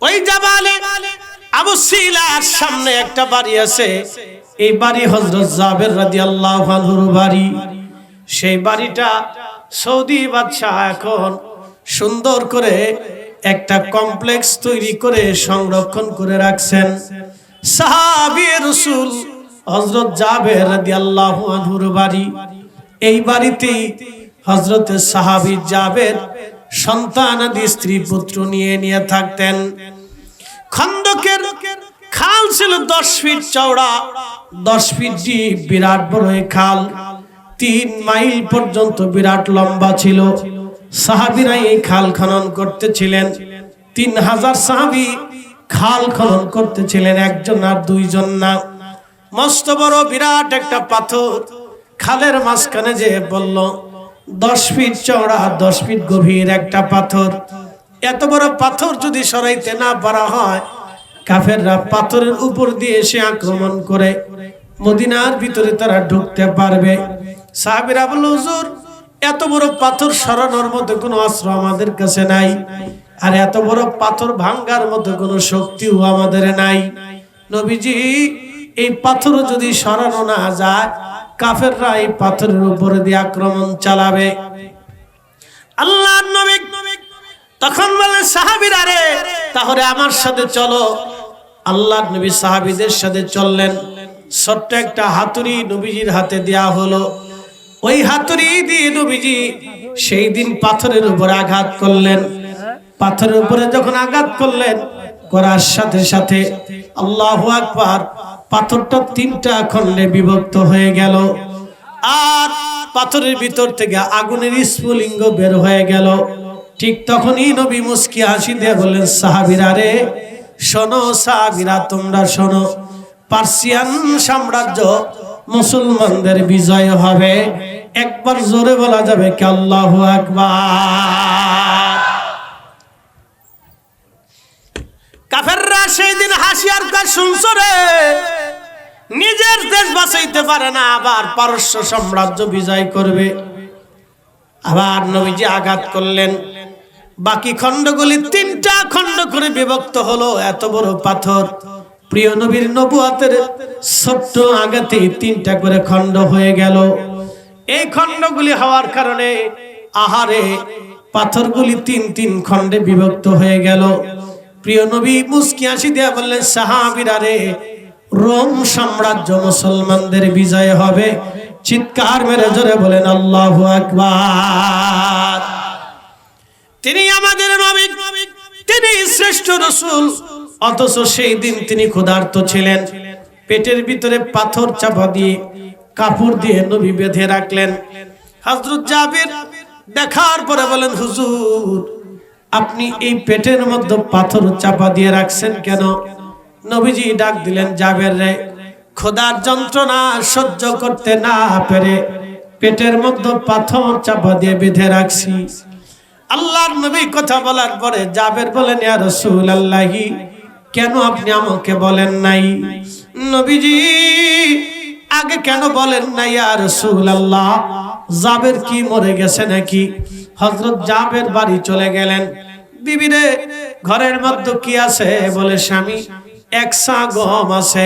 ওই জাবালে আবু সিলার সামনে একটা বাড়ি আছে, এই বাড়ি হযরত জাবের রাদিয়াল্লাহু আনহুর বাড়ি। সেই বাড়িটা সৌদি বাদশা এখন সুন্দর করে একটা কমপ্লেক্স তৈরি করে সংরক্ষণ করে রাখছেন। সাহাবী রাসূল হযরত জাবের রাদিয়াল্লাহু আনহুর বাড়ি। এই বাড়িতেই হযরত সাহাবী জাবের সন্তানাদি স্ত্রী পুত্র নিয়ে থাকতেন। খন্দকের খাল ছিল 10 ফিট চওড়া, 10 ফিট ডিপ, বিরাট বড় এই খাল। 3 মাইল পর্যন্ত বিরাট লম্বা ছিল। সাহাবীরা এই খাল খনন করতেছিলেন। 3000 সাহাবী খাল খনন করতেছিলেন, একজন আর দুইজন না। মস্ত বড় বিরাট একটা পাথর খালের মাঝখানে যে বলল 10 ফিট চওড়া, 10 ফিট গভীর একটা পাথর। এত বড় পাথর যদি সরাইতে না পারা হয়, কাফেররা পাথরের উপর দিয়ে এসে আক্রমণ করে মদিনার ভিতরে তারা ঢুকতে পারবে। সাহাবীরা বলল, হুজুর, এত বড় পাথর সরানোর মতো কোনো অস্ত্র আমাদের কাছে নাই, আর এত বড় পাথর ভাঙার মতো কোনো শক্তিও আমাদের নাই। নবীজি, এই পাথর যদি সরানো না যায়, কাফেররা এই পাথরের উপরে দিয়ে আক্রমণ চালাবে। আল্লাহর নবী তখন বলে, সাহাবীরা রে, তাহলে আমার সাথে চলো। আল্লাহর নবী সাহাবীদের সাথে চললেন। ছোট্ট একটা হাতুড়ি নবীজির হাতে দেয়া হলো। ওই হাতুড়ি দিয়ে নবীজি সেই দিন পাথরের উপর আঘাত করলেন। পাথরের উপরে যখন আঘাত করলেন, করার সাথে সাথে আল্লাহু আকবার, পাথরটা 3টা খণ্ডে বিভক্ত হয়ে গেল। আর পাথরের ভিতর থেকে আগুনের স্ফুলিঙ্গ বের হয়ে গেল। ঠিক তখনই নবী মুস্কি হাসি দিয়ে বললেন, সাহাবীরা রে, শোনো সাহাবীরা, তোমরা শোনো, পার্সিয়ান সাম্রাজ্য মুসলমানদের বিজয় হবে। একবার জোরে বলা যাবে কি আল্লাহু আকবার? কাফেররা সেই দিন হাসি আর কাজ শুনছো রে, নিজের দেশ বাঁচাইতে পারে না, আবার পারস্য সাম্রাজ্য বিজয় করবে। আবার নবীজি আঘাত করলেন। বাকি খণ্ডগুলি 3টা খণ্ড করে বিভক্ত হলো। এত বড় পাথর, প্রিয় নবীর নবুয়তের ছোট্ট আঘাতে 3টা করে খণ্ড হয়ে গেল। এই খণ্ডগুলি হওয়ার কারণে আহারে পাথরগুলি 3 খণ্ডে বিভক্ত হয়ে গেল। প্রিয় নবী মুস্কি হাসি দিয়ে বললেন, সাহাবীরা রে, রোম সাম্রাজ্য মুসলমানদের বিজয় হবে। চিৎকার মেরে জোরে বলেন আল্লাহু আকবার। তিনি আমাদের নবী, তিনি শ্রেষ্ঠ রাসূল, অথচ সেই দিন তিনি ক্ষুধার্ত ছিলেন। পেটের ভিতরে পাথর চাপা দিয়ে কাপড় দিয়ে নবী বেঁধে রাখলেন। হযরত জাবির দেখার পরে বলেন, হুজুর, আপনি এই পেটের মধ্যে পাথর চাপা দিয়ে রাখছেন কেন? নবীজি ডাক দিলেন, জাবের রে, ক্ষুধার যন্ত্রণা সহ্য করতে না পেরে পেটের মধ্যে পাথর চাপা দিয়ে বেঁধে রাখছি। আল্লাহর নবী কথা বলার পরে জাবের বলেন, ইয়া রাসূলুল্লাহি, কেন আপনি আমাকে বলেন নাই? নবীজি, আগে কেন বলেন নাই ইয়া রাসূলুল্লাহ? জাবের কি মরে গেছে নাকি? হযরত জাবের বাড়ি চলে গেলেন। বিবি রে, ঘরের মধ্যে কি আছে? বলে, স্বামী, 1 সা গম আছে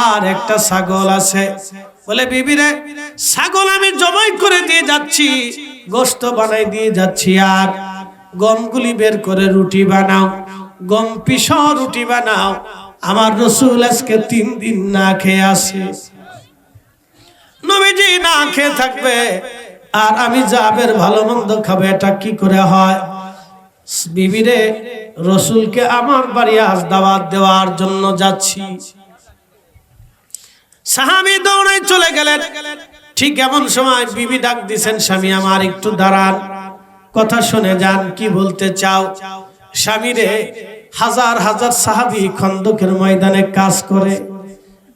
আর একটা ছাগল আছে। বলে, বিবি রে, ছাগল আমি জবাই করে দিয়ে যাচ্ছি, গোশত বানাই দিয়ে যাচ্ছি, আর গমগুলি বের করে রুটি বানাও, গম পিষো, রুটি বানাও। আমার রাসূল আজকে 3 দিন না খেয়ে আছে। নবীজি না খেয়ে থাকবে আর আমি জাবের ভালো মন্দ খাবো, এটা কি করে হয়? বিবি রে, রাসূলকে আমার বাড়ি আজ দাওয়াত দেওয়ার জন্য যাচ্ছি। সাহাবী দৌড়ে চলে গেলেন। ঠিক এমন সময় বিবি ডাক দিছেন, স্বামী আমার, একটু দাঁড়ান, কথা শুনে যান, কি বলতে চাও? স্বামী রে, হাজার হাজার সাহাবী খন্দকের ময়দানে কাজ করে,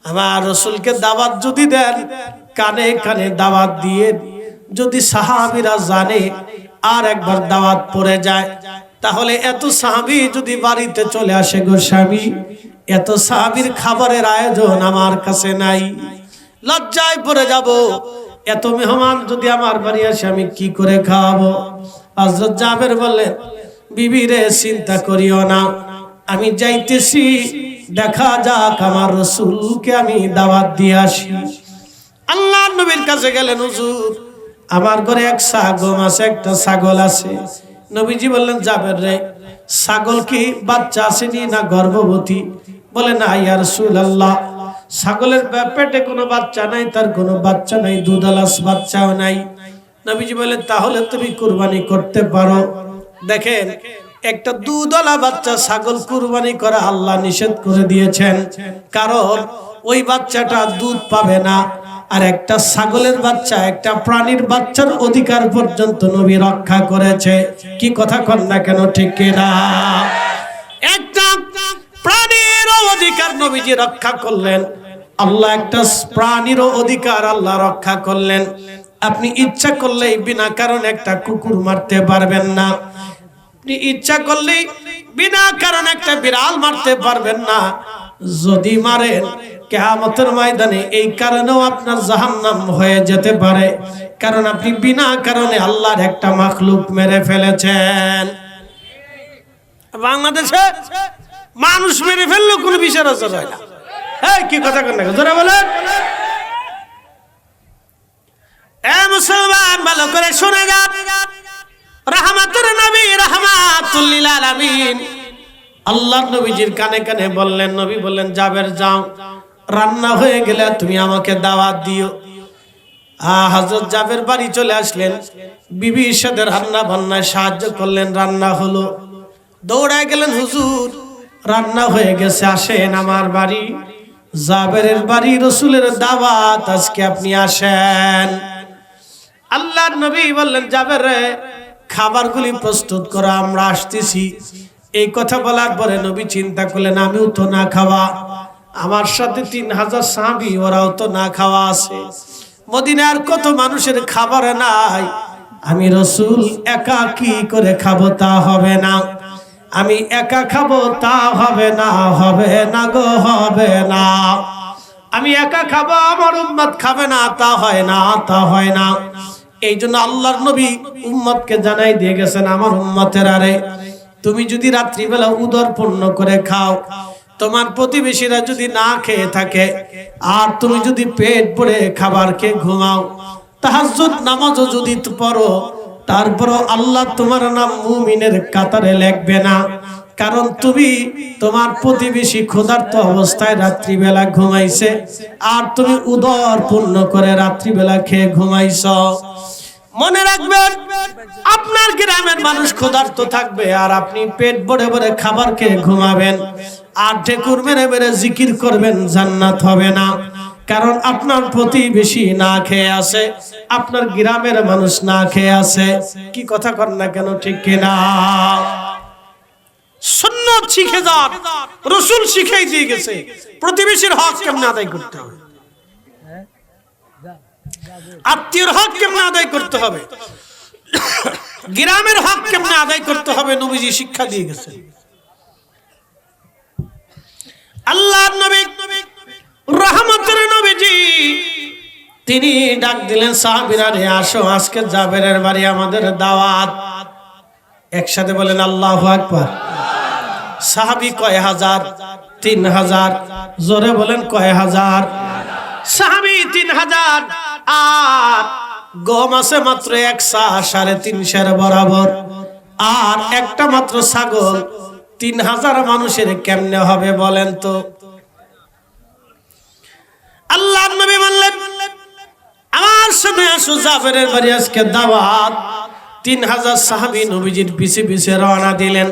আমার রাসূলকে দাওয়াত যদি দেন, কানে কানে দাওয়াত দিয়ে যদি সাহাবীরা জানে আর একবার দাওয়াত পড়ে যায়, তাহলে এত সাহাবী যদি বাড়িতে চলে আসে গো স্বামী, এত সাহাবীর খাবারের আয়োজন আমার কাছে নাই, লজ্জায় পড়ে যাব। এত মেহমান যদি আমার বাড়ি আসে, আমি কি করে খাওয়াবো? হযরত জাবের বললেন, বিবি রে, চিন্তা করিও না, আমি যাইতেছি, দেখা যাক আমার রাসূলকে আমি দাওয়াত দিয়ে আসি। আল্লাহর নবীর কাছে গেলেন, হুজুর আমার ঘরে এক ছাগল আছে, একটা ছাগল আছে। নবীজি বললেন, জাবের রে, ছাগল কি বাচ্চা আসেনি না গর্ভবতী? বলে না ইয়া রাসূলুল্লাহ, ছাগলের পেটে কোনো বাচ্চা নাই, তার কোনো বাচ্চা নাই, দুধালাস বাচ্চাও নাই। নবীজি বলেন, তাহলে তুমি কুরবানি করতে পারো। দেখেন, একটা দুধওয়ালা বাচ্চা ছাগল কুরবানি করা আল্লাহ নিষেধ করে দিয়েছেন, কারণ ওই বাচ্চাটা দুধ পাবে না। আর একটা ছাগলের বাচ্চা, একটা প্রাণীর বাচ্চার অধিকার পর্যন্ত নবী রক্ষা করেছে। কি কথা কন না কেন, ঠিক কিনা? একটা প্রাণীর অধিকার নবীজি রক্ষা করলেন, আল্লাহ একটা প্রাণীর অধিকার আল্লাহ রক্ষা করলেন। আপনি ইচ্ছা করলেই বিনা কারণে একটা কুকুর মারতে পারবেন না, আপনি ইচ্ছা করলেই বিনা কারণে একটা বিড়াল মারতে পারবেন না। যদি মারেন, কিয়ামতের ময়দানে এই কারণেও আপনার জাহান্নাম হয়ে যেতে পারে, কারণ আপনি বিনা কারণে আল্লাহর একটা মাখলুক মেরে ফেলেছেন। বাংলাদেশে মানুষ মেরে ফেললেও কোনো বিচার আচার হয় না। এই কি কথা কন না, জোরে বলেন। এ মুসলমান, ভালো করে শুনে যান, রাহমাতুর নবী রাহমাতুল লিল আলামিন আল্লাহর নবীজির কানে কানে বললেন। নবী বললেন, জাবের যাও, রান্না হয়ে গেলে তুমি আমাকে দাওয়াত দিও। হযরত জাবের বাড়ি চলে আসলেন, বিবির সাথে রান্না বান্নায় সাহায্য করলেন, রান্না হলো। দৌড়ায় গেলেন, হুজুর রান্না হয়ে গেছে, আসেন আমার বাড়ি, জাবেরের বাড়ি, রাসূলের দাওয়াত, আজকে আপনি আসেন। আল্লাহর নবী বললেন, জাবের রে, খাবারগুলি প্রস্তুত করা, আমরা আসতেছি। এই কথা বলার পরে নবী চিন্তা করলেন, আমিও তো না খাওয়া, আমার সাথে 3000 সাহাবী, ওরাও তো না খাওয়া আছে, মদিনার কত মানুষের খাবার নাই, আমি রাসূল একা কি করে খাবো? তা হবে না, আমি একা খাবো তা হবে না, হবে না গো, হবে না। আমি একা খাবো, আমার উম্মত খাবে না, তা হয় না, তা হয় না। এই জন্য আল্লাহর নবী উম্মতকে জানাই দিয়ে গেছেন, আমার উম্মতের, আরে তুমি যদি রাত্রিবেলা উদর পূর্ণ করে খাও, তোমার প্রতিবেশীরা যদি না খেয়ে থাকে, আর তুমি যদি পেট ভরে খাবার খেয়ে ঘুমাও, তাহাজ্জুদ নামাজও যদি পড়ো, তারপরও আল্লাহ তোমার নাম মুমিনের কাতারে লিখবে না, কারণ তুমি তোমার প্রতিবেশী ক্ষুধার্ত অবস্থায় রাত্রিবেলা ঘুমাইছে, আর তুমি উদর পূর্ণ করে রাত্রিবেলা খেয়ে ঘুমাইছো। মনে রাখবেন, আপনার গ্রামের মানুষ ক্ষুধার্ত থাকবে, আর আপনি পেট ভরে ভরে খাবার খেয়ে ঘুমাবেন, আর ঠেকুর মেরে মেরে জিকির করবেন, জান্নাত হবে না, কারণ আপনার প্রতিবেশী না খেয়ে আছে, আপনার গ্রামের মানুষ না খেয়ে আছে। কি কথা কর না কেন, ঠিক কিনা? সুন্নাত শিখে যান, রাসূল শিখাই দিয়ে গেছে প্রতিবেশীর হক কেমনে আদায় করতে হবে, আত্মীয়র হক কেমনে আদায় করতে হবে, গ্রামের হক কেমনে আদায় করতে হবে, নবীজি শিক্ষা দিয়ে গেছেন। আল্লাহর নবী রহমতের নবীজি তিনি ডাক দিলেন, সাহাবীরা রে আসো, আজকে জাবেরের বাড়ি আমাদের দাওয়াত। একসাথে বলেন আল্লাহু আকবার। সাহাবী কয় হাজার? 3000। জোরে বলেন কয় হাজার? সাহাবী 3000। আর গম আছে মাত্র 1 সা, 3.5 বরাবর, আর একটা মাত্র ছাগল। 3000 মানুষের কেমনে হবে বলেন তো? আল্লাহর নবী বললেন, আমার সাথে আসো, জাবেরের বাড়ি আজকে দাওয়াত। 3000 সাহাবী নবীজির পিছে পিছে রওনা দিলেন,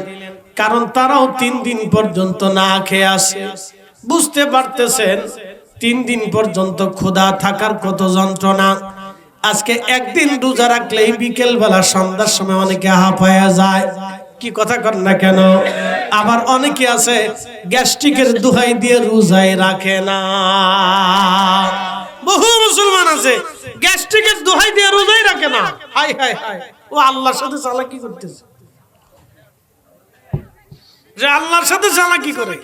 কারণ তারাও 3 দিন পর্যন্ত না খেয়ে আছে। বুঝতে পারতেছেন 3 দিন পর্যন্ত ক্ষুধা থাকার কত যন্ত্রণা। আজকে একদিন রোজা রাখলেই বিকেল বেলা সন্ধ্যার সময় অনেকে হাঁপায়া যায়। কি কথা কর না কেন? আবার অনেকে আছে গ্যাস্ট্রিকের দোহাই দিয়ে রোজাই রাখে না। বহু মুসলমান আছে গ্যাস্ট্রিকের দোহাই দিয়ে রোজাই রাখে না। হায় হায় হায়, ও আল্লাহর সাথে চালাকি করতেছে, যে আল্লাহর সাথে চালাকি করে।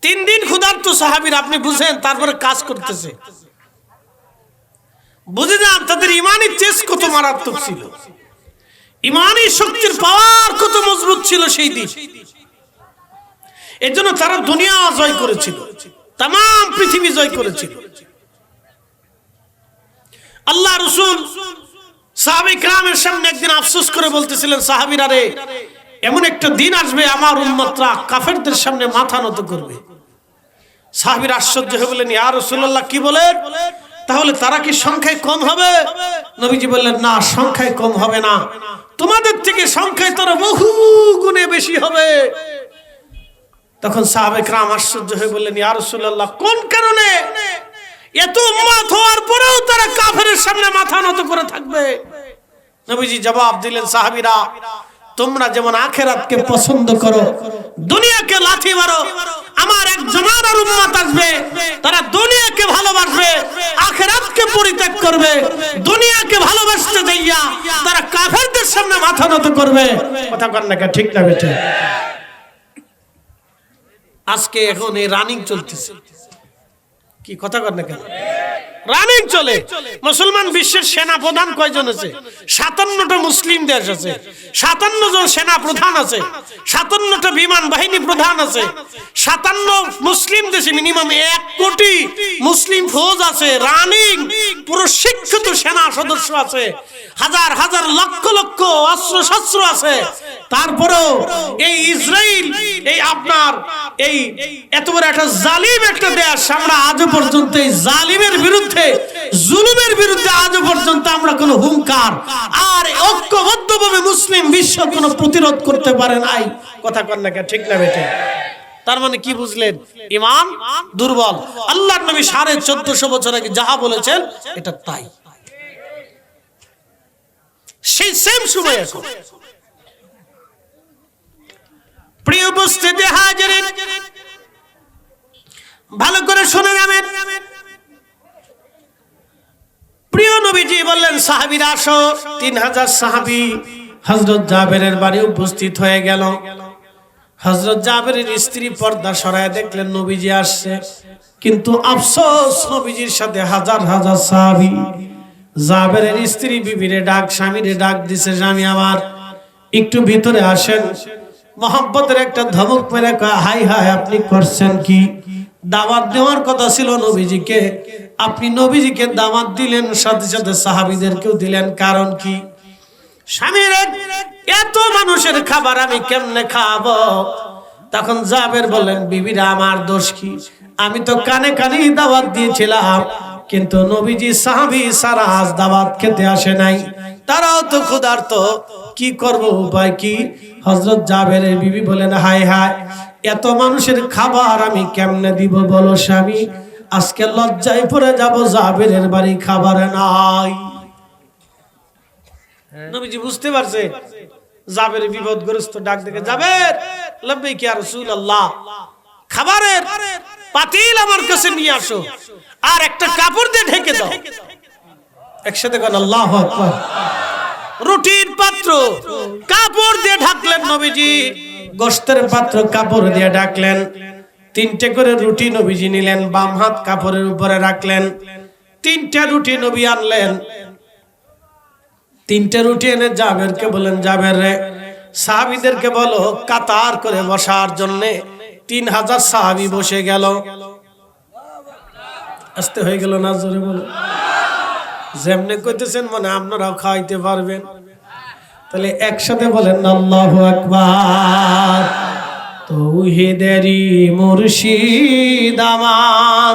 3 দিন ক্ষুধার্ত সাহাবীরা, আপনি বুঝেন, তারপরে কাজ করতেছে। বুঝে যান তাদের ইমানি চেস কত মারাত্মক ছিল। ইমানি শক্তির পাওয়ার কত মজবুত ছিল সেই দিন। এর জন্য তারা দুনিয়া জয় করেছিল, তাম পৃথিবী জয় করেছিল। আল্লাহ রাসূল সাহাবায়ে কেরামের সামনে একদিন আফসোস করে বলতেছিলেন, সাহাবীরা রে, এমন একটা দিন আসবে আমার উম্মতরা কাফেরদের সামনে মাথা নত করবে। সাহাবীরা আশ্চর্য হয়ে বললেন, ইয়া রাসূলুল্লাহ, কি বলেন? তাহলে তারা কি সংখ্যায় কম হবে? নবীজি বললেন, না, সংখ্যায় কম হবে না, তোমাদের থেকে সংখ্যায় তারা বহু গুণে বেশি হবে। তখন সাহাবায়ে কেরাম আশ্চর্য হয়ে বললেন, ইয়া রাসূলুল্লাহ, কোন কারণে এত উম্মত হওয়ার পরেও তারা কাফেরের সামনে মাথা নত করে থাকবে? নবীজি জবাব দিলেন, সাহাবীরা, তোমরা যেমন আখিরাতকে পছন্দ করো, দুনিয়াকে লাথি মারো, আমার এক জমানার উম্মত আসবে, তারা দুনিয়াকে ভালোবাসবে, আখিরাতকে পরিত্যাগ করবে। দুনিয়াকে ভালোবাসতে যাইয়া তারা কাফেরদের সামনে মাথা নত করবে। কথা কন না, ঠিক না বেটে? আজকে এখন এই রানিং চলতেছে, কি কথা কন না কেন? রানিং চলে। মুসলমান বিশ্বের সেনা প্রধান কয়জন আছে? 57টা মুসলিম দেশ আছে, 57 জন সেনা প্রধান আছে, 57টা বিমান বাহিনী প্রধান আছে, 57 মুসলিম দেশে মিনিমাম 1 কোটি মুসলিম ফৌজ আছে, রানিং প্রশিক্ষিত সেনা সদস্য আছে, হাজার হাজার লক্ষ লক্ষ অস্ত্র শস্ত্র আছে। তারপরেও এই ইসরায়েল, এই আপনার এই এত বড় একটা জালিম একটা দেশ, আমরা আজও পর্যন্ত এই জালিমের বিরুদ্ধে, জুলুমের বিরুদ্ধে আজও পর্যন্ত আমরা কোনো হুঙ্কার আর ঐক্যবদ্ধভাবে মুসলিম বিশ্ব কোনো প্রতিরোধ করতে পারে নাই। কথা কন না, ঠিক না বেটে? তার মানে কি বুঝলেন? ঈমান দুর্বল। আল্লাহর নবী 1450 বছর আগে যাহা বলেছেন এটা তাই, সেই সেম সময় এখন। প্রিয় উপস্থিতি হাজিরিন, ভালো করে শুনে নেবেন। প্রিয় নবীজি বললেন, সাহাবীরা আসো। 3000 সাহাবী হযরত জাবেরের বাড়ি উপস্থিত হয়ে গেল। হযরত জাবেরের স্ত্রী পর্দা সরায় দেখলেন নবীজি আসছে, কিন্তু আফসোস, নবীজির সাথে হাজার হাজার সাহাবী। জাবেরের স্ত্রী বিবিরে ডাক, স্বামীরে ডাক দিছে, স্বামী আমার একটু ভিতরে আসেন। মোহাম্মতের একটা ধমক মেরে কয়, হাই হাই, আপনি করছেন কি? দাওয়াত দেওয়ার কথা ছিল নবীজিকে, আপনি নবীজিকে দাওয়াত দিলেন, সাথে সাথে সাহাবীদেরকেও দিলেন, কারণ কি? স্বামীর এত মানুষের খাবার আমি কেমনে খাবো? তখন জাবের বললেন, বিবিরা, আমার দোষ কি? আমি তো কানে কানে দাওয়াত দিয়েছিলাম, কিন্তু নবীজি সাহাবী সারা আজ দাওয়াত খেতে আসে নাই, তারাও তো ক্ষুধার্ত, কি করব, উপায় কি? হযরত জাবেরের বিবি বলেন, হায় হায়, এত মানুষের খাবার আমি কেমনে দিব বলো স্বামী? আজকে লজ্জায় পড়ে যাব, জাবেরের বাড়ি খাবার নাই। নবীজি বুঝতে পারছে জাবের বিপদগ্রস্ত, ডাক দেখে, জাবের, লাব্বাইক ইয়া রাসূলুল্লাহ, খাবারের পাতিল আমার কাছে নিয়ে আসো, আর একটা কাপড় দিয়ে ঢেকে দাও। একসাথে বলেন আল্লাহু আকবার। রুটির পাত্র কাপড় দিয়ে ঢাকলেন নবীজি, গোশতের পাত্র কাপড় দিয়ে ঢাকলেন। 3টে করে রুটি নবীজি নিলেন, বাম হাত কাপড়ের উপরে রাখলেন। 3টা রুটি নবী আনলেন। 3টে রুটি এনে জাবেরকে বলেন, জাবের রে, সাহাবীদেরকে বলো কাতার করে বসার জন্য। 3000 সাহাবী বসে গেল। আস্তে হয়ে গেল না? জোরে বলো। যেমনে কইতেছেন মনে আপনারাও খাইতে পারবেন। তাহলে একসাথে বলেন আল্লাহু আকবার। তৌহিদেরই মুর্শিদ আমার,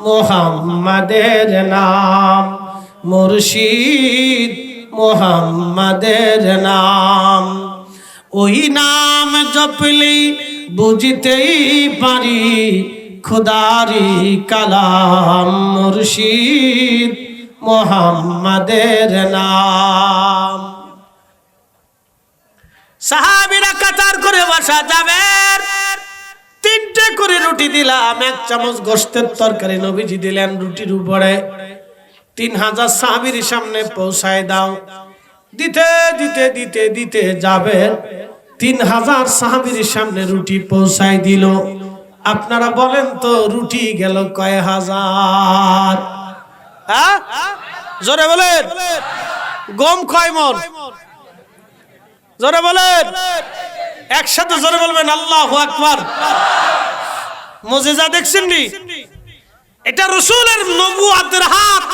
মুহাম্মাদের নাম, মুর্শিদ মুহাম্মাদের নাম। ওই নাম জপলেই বুঝতেই পারি খোদারি কালাম, মুর্শিদ মুহাম্মাদের নাম। সাহাবীরা কাতার করে বসা, যাবেন 3টে করে রুটি দিলাম, 1 চামচ গোশতের তরকারি নবীজি দিলেন রুটির উপরে। 3000 সাহাবীর সামনে পৌঁছায় দাও। দিতে দিতে দিতে দিতে যাবেন 3000 সাহাবীর সামনে রুটি পৌঁছায় দিল। আপনারা বলেন তো রুটি গেল কয় হাজার? জোরে বলেন। গম কয় মন? জোরে বলেন, একসাথে জোরে বলবেন আল্লাহু আকবার। মুজিজা দেখছেন নি? এটা রাসূলের নবুয়তের হাত,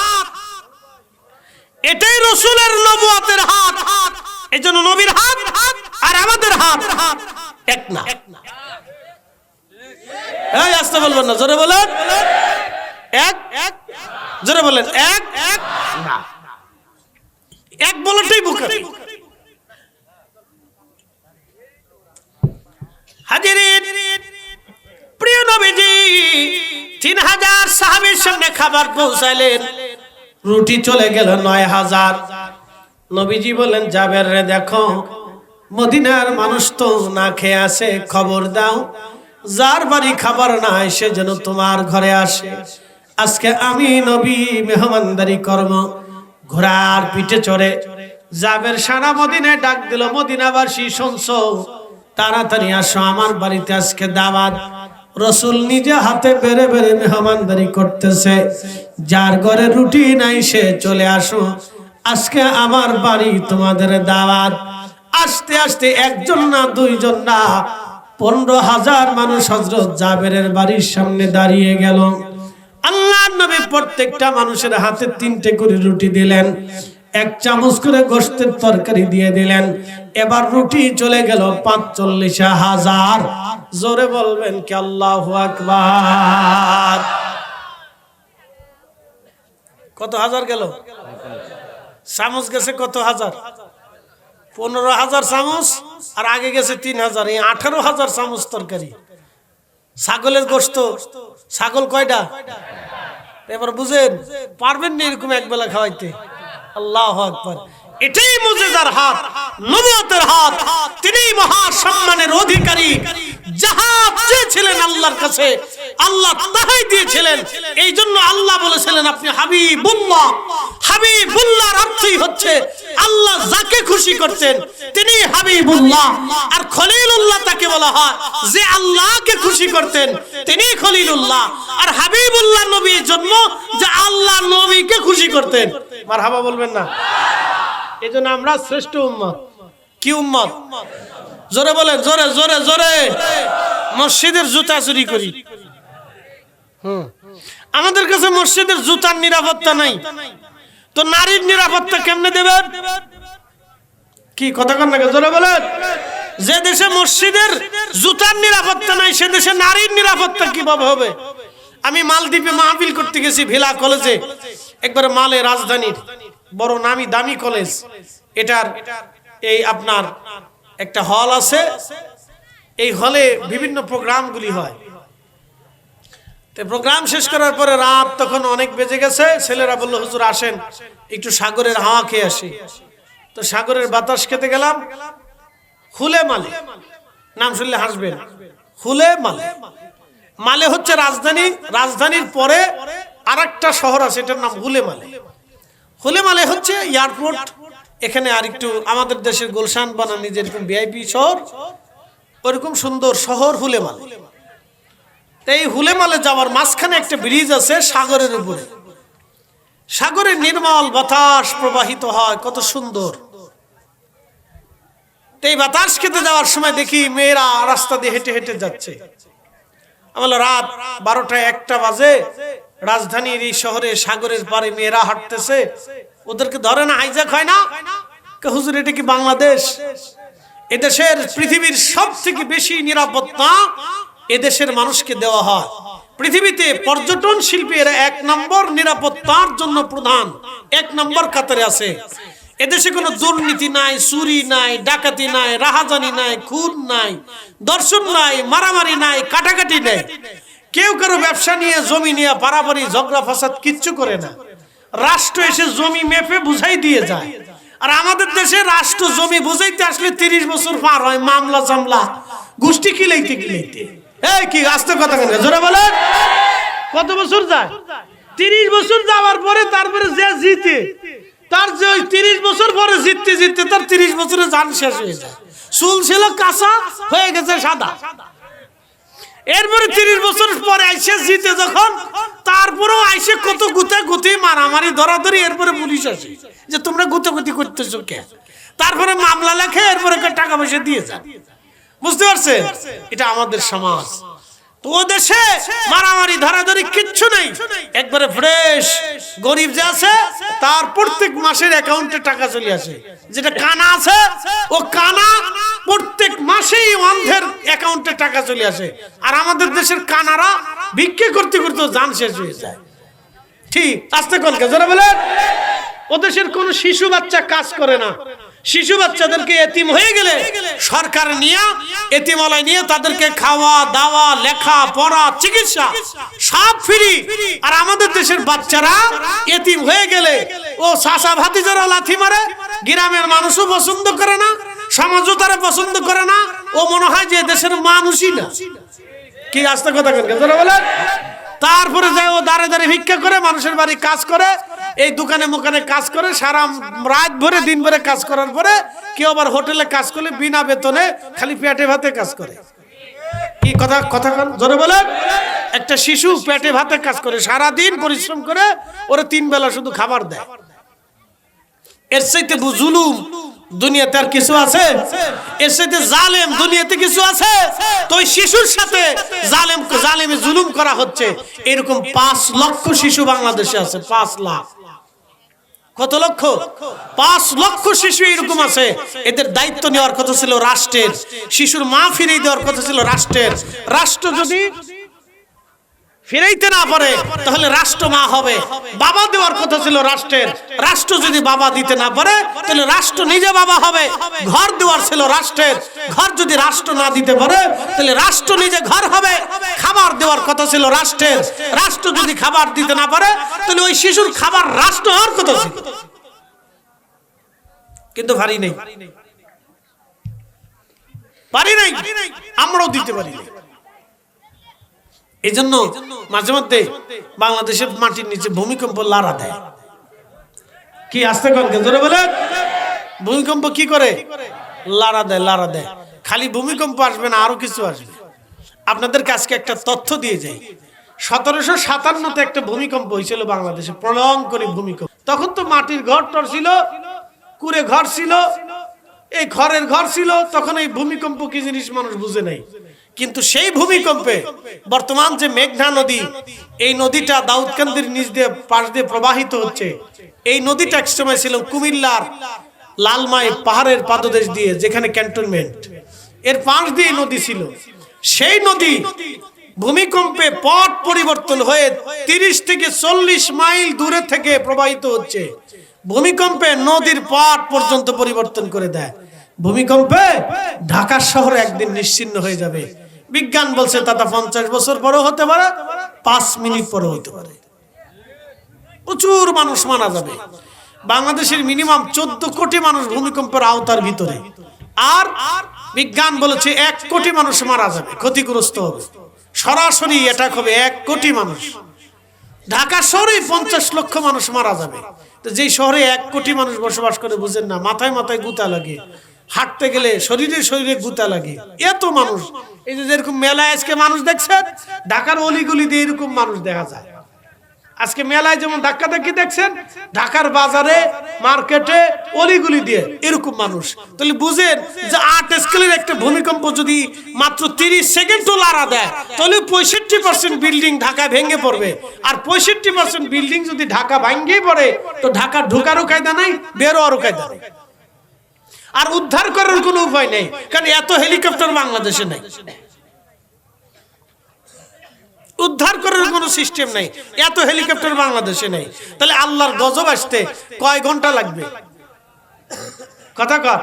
এটাই রাসূলের নবুয়তের হাত। এজন্য নবীর হাত আর আমাদের হাত এক না। এই আস্তে বলবেন না, জোরে বলেন এক, জোরে বলেন এক না। এক বলাটাই বুখারী। হাজিরিন, প্রিয় নবীজি 3000 সাহাবীর সামনে খাবার পৌঁছাইলেন, রুটি চলে গেল 9000। নবীজি বলেন জাবের রে, দেখো মদিনার মানুষ তো না খেয়ে আসে, খবর দাও যার বাড়ি খাবার নাই সে যেন তোমার ঘরে আসে। আজকে আমি নবী মেহমানদারি কর্ম ঘোড়ার পিঠে চড়ে জাবের সারা মদিনায় ডাক দিল, মদিনাবাসী শুনছো, তাড়াতাড়ি আসো আমার বাড়িতে আজকে দাওয়াত। রাসূল নিজে হাতে বেড়ে বেড়ে মেহমানদারি করতেছে, যার ঘরে রুটি নাই সে চলে আসো, আজকে আমার বাড়ি তোমাদের দাওয়াত। আস্তে আস্তে একজন না দুইজন না 15,000 মানুষ হযরত জাবেরের বাড়ির সামনে দাঁড়িয়ে গেল। আল্লাহর নবী প্রত্যেকটা মানুষের হাতে 3টে করে রুটি দিলেন, 1 চামচ করে গোশতের তরকারি দিয়ে দিলেন। এবার রুটি চলে গেল 45,000। জোরে বলবেন কি আল্লাহু আকবার। কত হাজার গেল? চামচ গেছে কত হাজার? 15,000 চামচ, আর আগে গেছে 3,000, এই 18,000 চামচ তরকারি। ছাগলের গোশত, ছাগল কয়টা? এবার বুঝেন, পারবেন না এরকম একবেলা খাওয়াইতে? আল্লাহু আকবার। এটাই মুজিজার হাত, নবুয়তের হাত। তিনি মহা সম্মানের অধিকারী। যাহা চেয়েছিলেন আল্লাহর কাছে আল্লাহ তাহাই দিয়েছিলেন। এই জন্য আল্লাহ বলেছিলেন আপনি হাবিবুল্লাহ। হাবিবুল্লাহর অর্থই হচ্ছে আল্লাহ যাকে খুশি করতেন তিনি হাবিবুল্লাহ। আর খলিলুল্লাহ তাকে বলা হয় যে আল্লাহকে খুশি করতেন তিনি খলিলুল্লাহ। আর হাবিবুল্লাহ নবীর জন্ম যে আল্লাহ নবীকে খুশি করতেন। মারহাবা বলবেন না? এজন্য আমরা শ্রেষ্ঠ উম্মত। কি উম্মত? জোরে বলেন, জোরে জোরে জোরে। মসজিদের জুতা চুরি করি। আমাদের কাছে মসজিদের জুতার নিরাপত্তা নাই, তো নারীর নিরাপত্তা কেমনে দেবেন? কি কথা কন না? জোরে বলেন। যে দেশে মসজিদের জুতার নিরাপত্তা নাই সে দেশে নারীর নিরাপত্তা কিভাবে হবে? আমি মালদ্বীপে মাহফিল করতে গেছি ভিলা কলেজে, একবারে মালে রাজধানীর বড় নামি দামি কলেজ। এটার এই আপনার একটা হল আছে, এই হলে বিভিন্ন প্রোগ্রামগুলি হয়। তো প্রোগ্রাম শেষ করার পরে রাত তখন অনেক বেজে গেছে, ছেলেরা বলল হুজুর আসেন একটু সাগরের হাওয়া খেয়ে আসি। তো সাগরের বাতাস খেতে গেলাম হুলে মালে। নাম শুনলে হাসবেন। হুলে মালে, মালে হচ্ছে রাজধানী, রাজধানীর পরে আরেকটা শহর আছে এটার নাম হুলে মালে। হুলে মালে হচ্ছে এয়ারপোর্ট। এখানে আর একটু আমাদের দেশের গুলশান বানানি যেরকম ভিআইপি শহর, ওরকম সুন্দর শহর হুলে মালে। এই হুলে মালে যাওয়ার মাঝখানে একটা ব্রিজ আছে সাগরের উপরে। সাগরের নির্মল বাতাস প্রবাহিত হয়, কত সুন্দর। এই বাতাস খেতে যাওয়ার সময় দেখি মেয়েরা রাস্তা দিয়ে হেঁটে হেঁটে যাচ্ছে। আমার রাত 12টা 1টা বাজে, রাজধানীর এই শহরে সাগরের পারে মেয়েরা হাঁটতেছে। ওদেরকে ধরে না, হাইজ্যাক হয় না? হুজুর এটা কি বাংলাদেশ? এদেশের পৃথিবীর সব থেকে বেশি নিরাপত্তা এদেশের মানুষকে দেওয়া হয়। পৃথিবীতে পর্যটন শিল্পের 1 নম্বর নিরাপত্তার জন্য প্রধান 1 নম্বর কাতারে আছে। এদেশে কোনো দুর্নীতি নাই, চুরি নাই, ডাকাতি নাই, রাহাজানি নাই, খুন নাই, দর্শন নাই, মারামারি নাই, কাটাকাটি নাই। কেউ কারো ব্যবসা নিয়ে জমি নিয়ে পারাপারি ঝগড়া ফাসাদ কিচ্ছু করে না। রাষ্ট্র এসে জমি মেপে বুঝাই দিয়ে যায়। আর আমাদের দেশে রাষ্ট্র জমি বুঝাইতে আসলে 30 বছর পার হয়, মামলা জামলা গোষ্ঠী কিলাইতে কিলাইতে। এই কি আস্তে কথা কেন? জোরে বলেন। কত বছর যায়? 30 বছর যাওয়ার পরে তারপরে যে জিতে, তার যে ওই 30 বছর পরে জিততে জিততে তার 30 বছরে জান শেষ হয়ে যায়। চুল ছিল কাঁচা, হয়ে গেছে সাদা। এরপরে 30 বছর পরে আইসে জিতে যখন, তারপরেও আইসে কত গুতে গুতি মারামারি ধরাধরি। এরপরে পুলিশ আসে যে তোমরা গুতাগুতি করতেছো কে? তারপরে মামলা লেখে, এরপরে টাকা পয়সা দিয়ে যান। বুঝতে পারছেন? এটা আমাদের সমাজ। তো ও দেশে মারামারি ধরাধরি কিচ্ছু নেই, একবারে ফ্রেশ। গরিব যে আছে তার প্রত্যেক মাসের অ্যাকাউন্টে টাকা চলে আসে। যেটা কানা আছে ও কানা প্রত্যেক মাসেই অন্ধের অ্যাকাউন্টে টাকা চলে আসে। আর আমাদের দেশের কানারা ভিক্ষে করতে করতে জান শেষ হয়ে যায়। ঠিক আস্তে কলকে যারা বলেন, ও দেশের কোন শিশু বাচ্চা কাজ করে না। শিশু বাচ্চাদেরকে এতিম হয়ে গেলে সরকার নিয়ে এতিমালয় নিয়ে তাদেরকে খাওয়া দাওয়া লেখা পড়া চিকিৎসা সব ফ্রি। আর আমাদের দেশের বাচ্চারা এতিম হয়ে গেলে ও চাচা ভাতিজারা লাথি মারে, গ্রামের মানুষও পছন্দ করে না, সমাজও তারা পছন্দ করে না। ও মনে হয় যে দেশের মানুষই না। কি আস্তে কথা বলেন। তারপরে যায় ও দাঁড়ে দাঁড়িয়ে ভিক্ষা করে, মানুষের বাড়ি কাজ করে, এই দোকানে মোকানে কাজ করে, সারা রাত ভরে দিন ভরে কাজ করার পরে কেউ আবার হোটেলে কাজ করলে বিনা বেতনে খালি পেটে ভাতে কাজ করে। কি কথা কথা জোরে বলেন। একটা শিশু পেটে ভাতে কাজ করে, সারা দিন পরিশ্রম করে, ওরা 3 বেলা শুধু খাবার দেয়। এর চাইতে জুলুম দুনিয়াতে আর কিছু আছে? এর চাইতে জালেম দুনিয়াতে কিছু আছে? তো ওই শিশুর সাথে জালেমে জুলুম করা হচ্ছে। এরকম 5 লক্ষ শিশু বাংলাদেশে আছে। 5 লাখ। কত লক্ষ? 5 লক্ষ শিশু এরকম আছে। এদের দায়িত্ব নেওয়ার কথা ছিল রাষ্ট্রের। শিশুর মা ফিরিয়ে দেওয়ার কথা ছিল রাষ্ট্রের। রাষ্ট্র যদি ফিরাইতে না পারে তাহলে রাষ্ট্র মা হবে। বাবা দেওয়ার কথা ছিল রাষ্ট্রের। রাষ্ট্র যদি বাবা দিতে না পারে তাহলে রাষ্ট্র নিজে বাবা হবে। ঘর দেওয়ার ছিল রাষ্ট্রের। ঘর যদি রাষ্ট্র না দিতে পারে তাহলে রাষ্ট্র নিজে ঘর হবে। খাবার দেওয়ার কথা ছিল রাষ্ট্রের। রাষ্ট্র যদি খাবার দিতে না পারে তাহলে ওই শিশুর খাবার রাষ্ট্র হওয়ার কথা ছিল। কিন্তু পারি নাই, আমরাও দিতে পারি নাই। এই জন্য মাঝে মধ্যে বাংলাদেশের মাটির নিচে ভূমিকম্প লাড়া দেয়। কি আস্তে কনকে জোরে বলে। ভূমিকম্প কি করে? লাড়া দেয়, লাড়া দেয়। খালি ভূমিকম্প আসবে না, আরো কিছু আসবে। আপনাদেরকে আজকে একটা তথ্য দিয়ে যাই। 1757-তে একটা ভূমিকম্প হয়েছিল বাংলাদেশে, প্রলয়ঙ্করী ভূমিকম্প। তখন তো মাটির ঘর টর ছিল, কুড়ে ঘর ছিল, এই ঘরের ঘর ছিল। তখন এই ভূমিকম্প কি জিনিস মানুষ বুঝে নাই। কিন্তু সেই ভূমিকম্পে বর্তমান যে মেঘনা নদী, এই নদীটা দাউদকান্দির নিচ দিয়ে পাশ দিয়ে প্রবাহিত হচ্ছে। এই নদীটা এক সময় ছিল কুমিল্লার লালমাই পাহাড়ের পাদদেশ দিয়ে, যেখানে ক্যান্টনমেন্ট, এর পাশ দিয়ে নদী ছিল। সেই নদী ভূমিকম্পে পথ পরিবর্তন হয়ে 30 থেকে 40 মাইল দূরে থেকে প্রবাহিত হচ্ছে। ভূমিকম্পে নদীর পথ পর্যন্ত পরিবর্তন করে দেয়। ভূমিকম্পে ঢাকা শহর একদিন নিশ্চিহ্ন হয়ে যাবে। বিজ্ঞান বলছে তা 50 বছর পরেও হতে পারে, 5 মিনিট পরেও হতে পারে। প্রচুর মানুষ মারা যাবে। বাংলাদেশের মিনিমাম 14 কোটি মানুষ ভূমিকম্পের আওতার ভিতরে। আর বিজ্ঞান বলেছে 1 কোটি মানুষ মারা যাবে, ক্ষতিগ্রস্ত হবে, সরাসরি অ্যাটাক হবে 1 কোটি মানুষ। ঢাকা শহরে 50 লক্ষ মানুষ মারা যাবে। তো যেই শহরে 1 কোটি মানুষ বসবাস করে, বুঝেন না, মাথায় মাথায় গুতা লাগে, হাঁটতে গেলে শরীরে শরীরে গুতা লাগে, এত মানুষ। এই যে যেরকম মেলায় আজকে মানুষ দেখছেন, ঢাকার অলিগলি দিয়ে এরকম মানুষ দেখা যায়। আজকে মেলায় যেমন ধাক্কা ধাক্কি দেখছেন, ঢাকার বাজারে মার্কেটে অলিগুলি দিয়ে এরকম মানুষ। তাহলে বুঝেন যে 8 স্কেলের একটা ভূমিকম্প যদি মাত্র 30 সেকেন্ডও লাড়া দেয়, তাহলে 65% বিল্ডিং ঢাকায় ভেঙে পড়বে। আর 65% বিল্ডিং যদি ঢাকা ভাঙ্গেই পড়ে, তো ঢাকা ঢোকারও কায়দা নাই, বেরোয়ারও কায়দা নেই, আর উদ্ধার করার কোনো উপায় নেই। কারণ এত হেলিকপ্টার বাংলাদেশে নেই, উদ্ধার করার কোনো সিস্টেম নেই, এত হেলিকপ্টার বাংলাদেশে নেই। তাহলে আল্লাহর গজব আসতে কয় ঘন্টা লাগবে? কথা কর।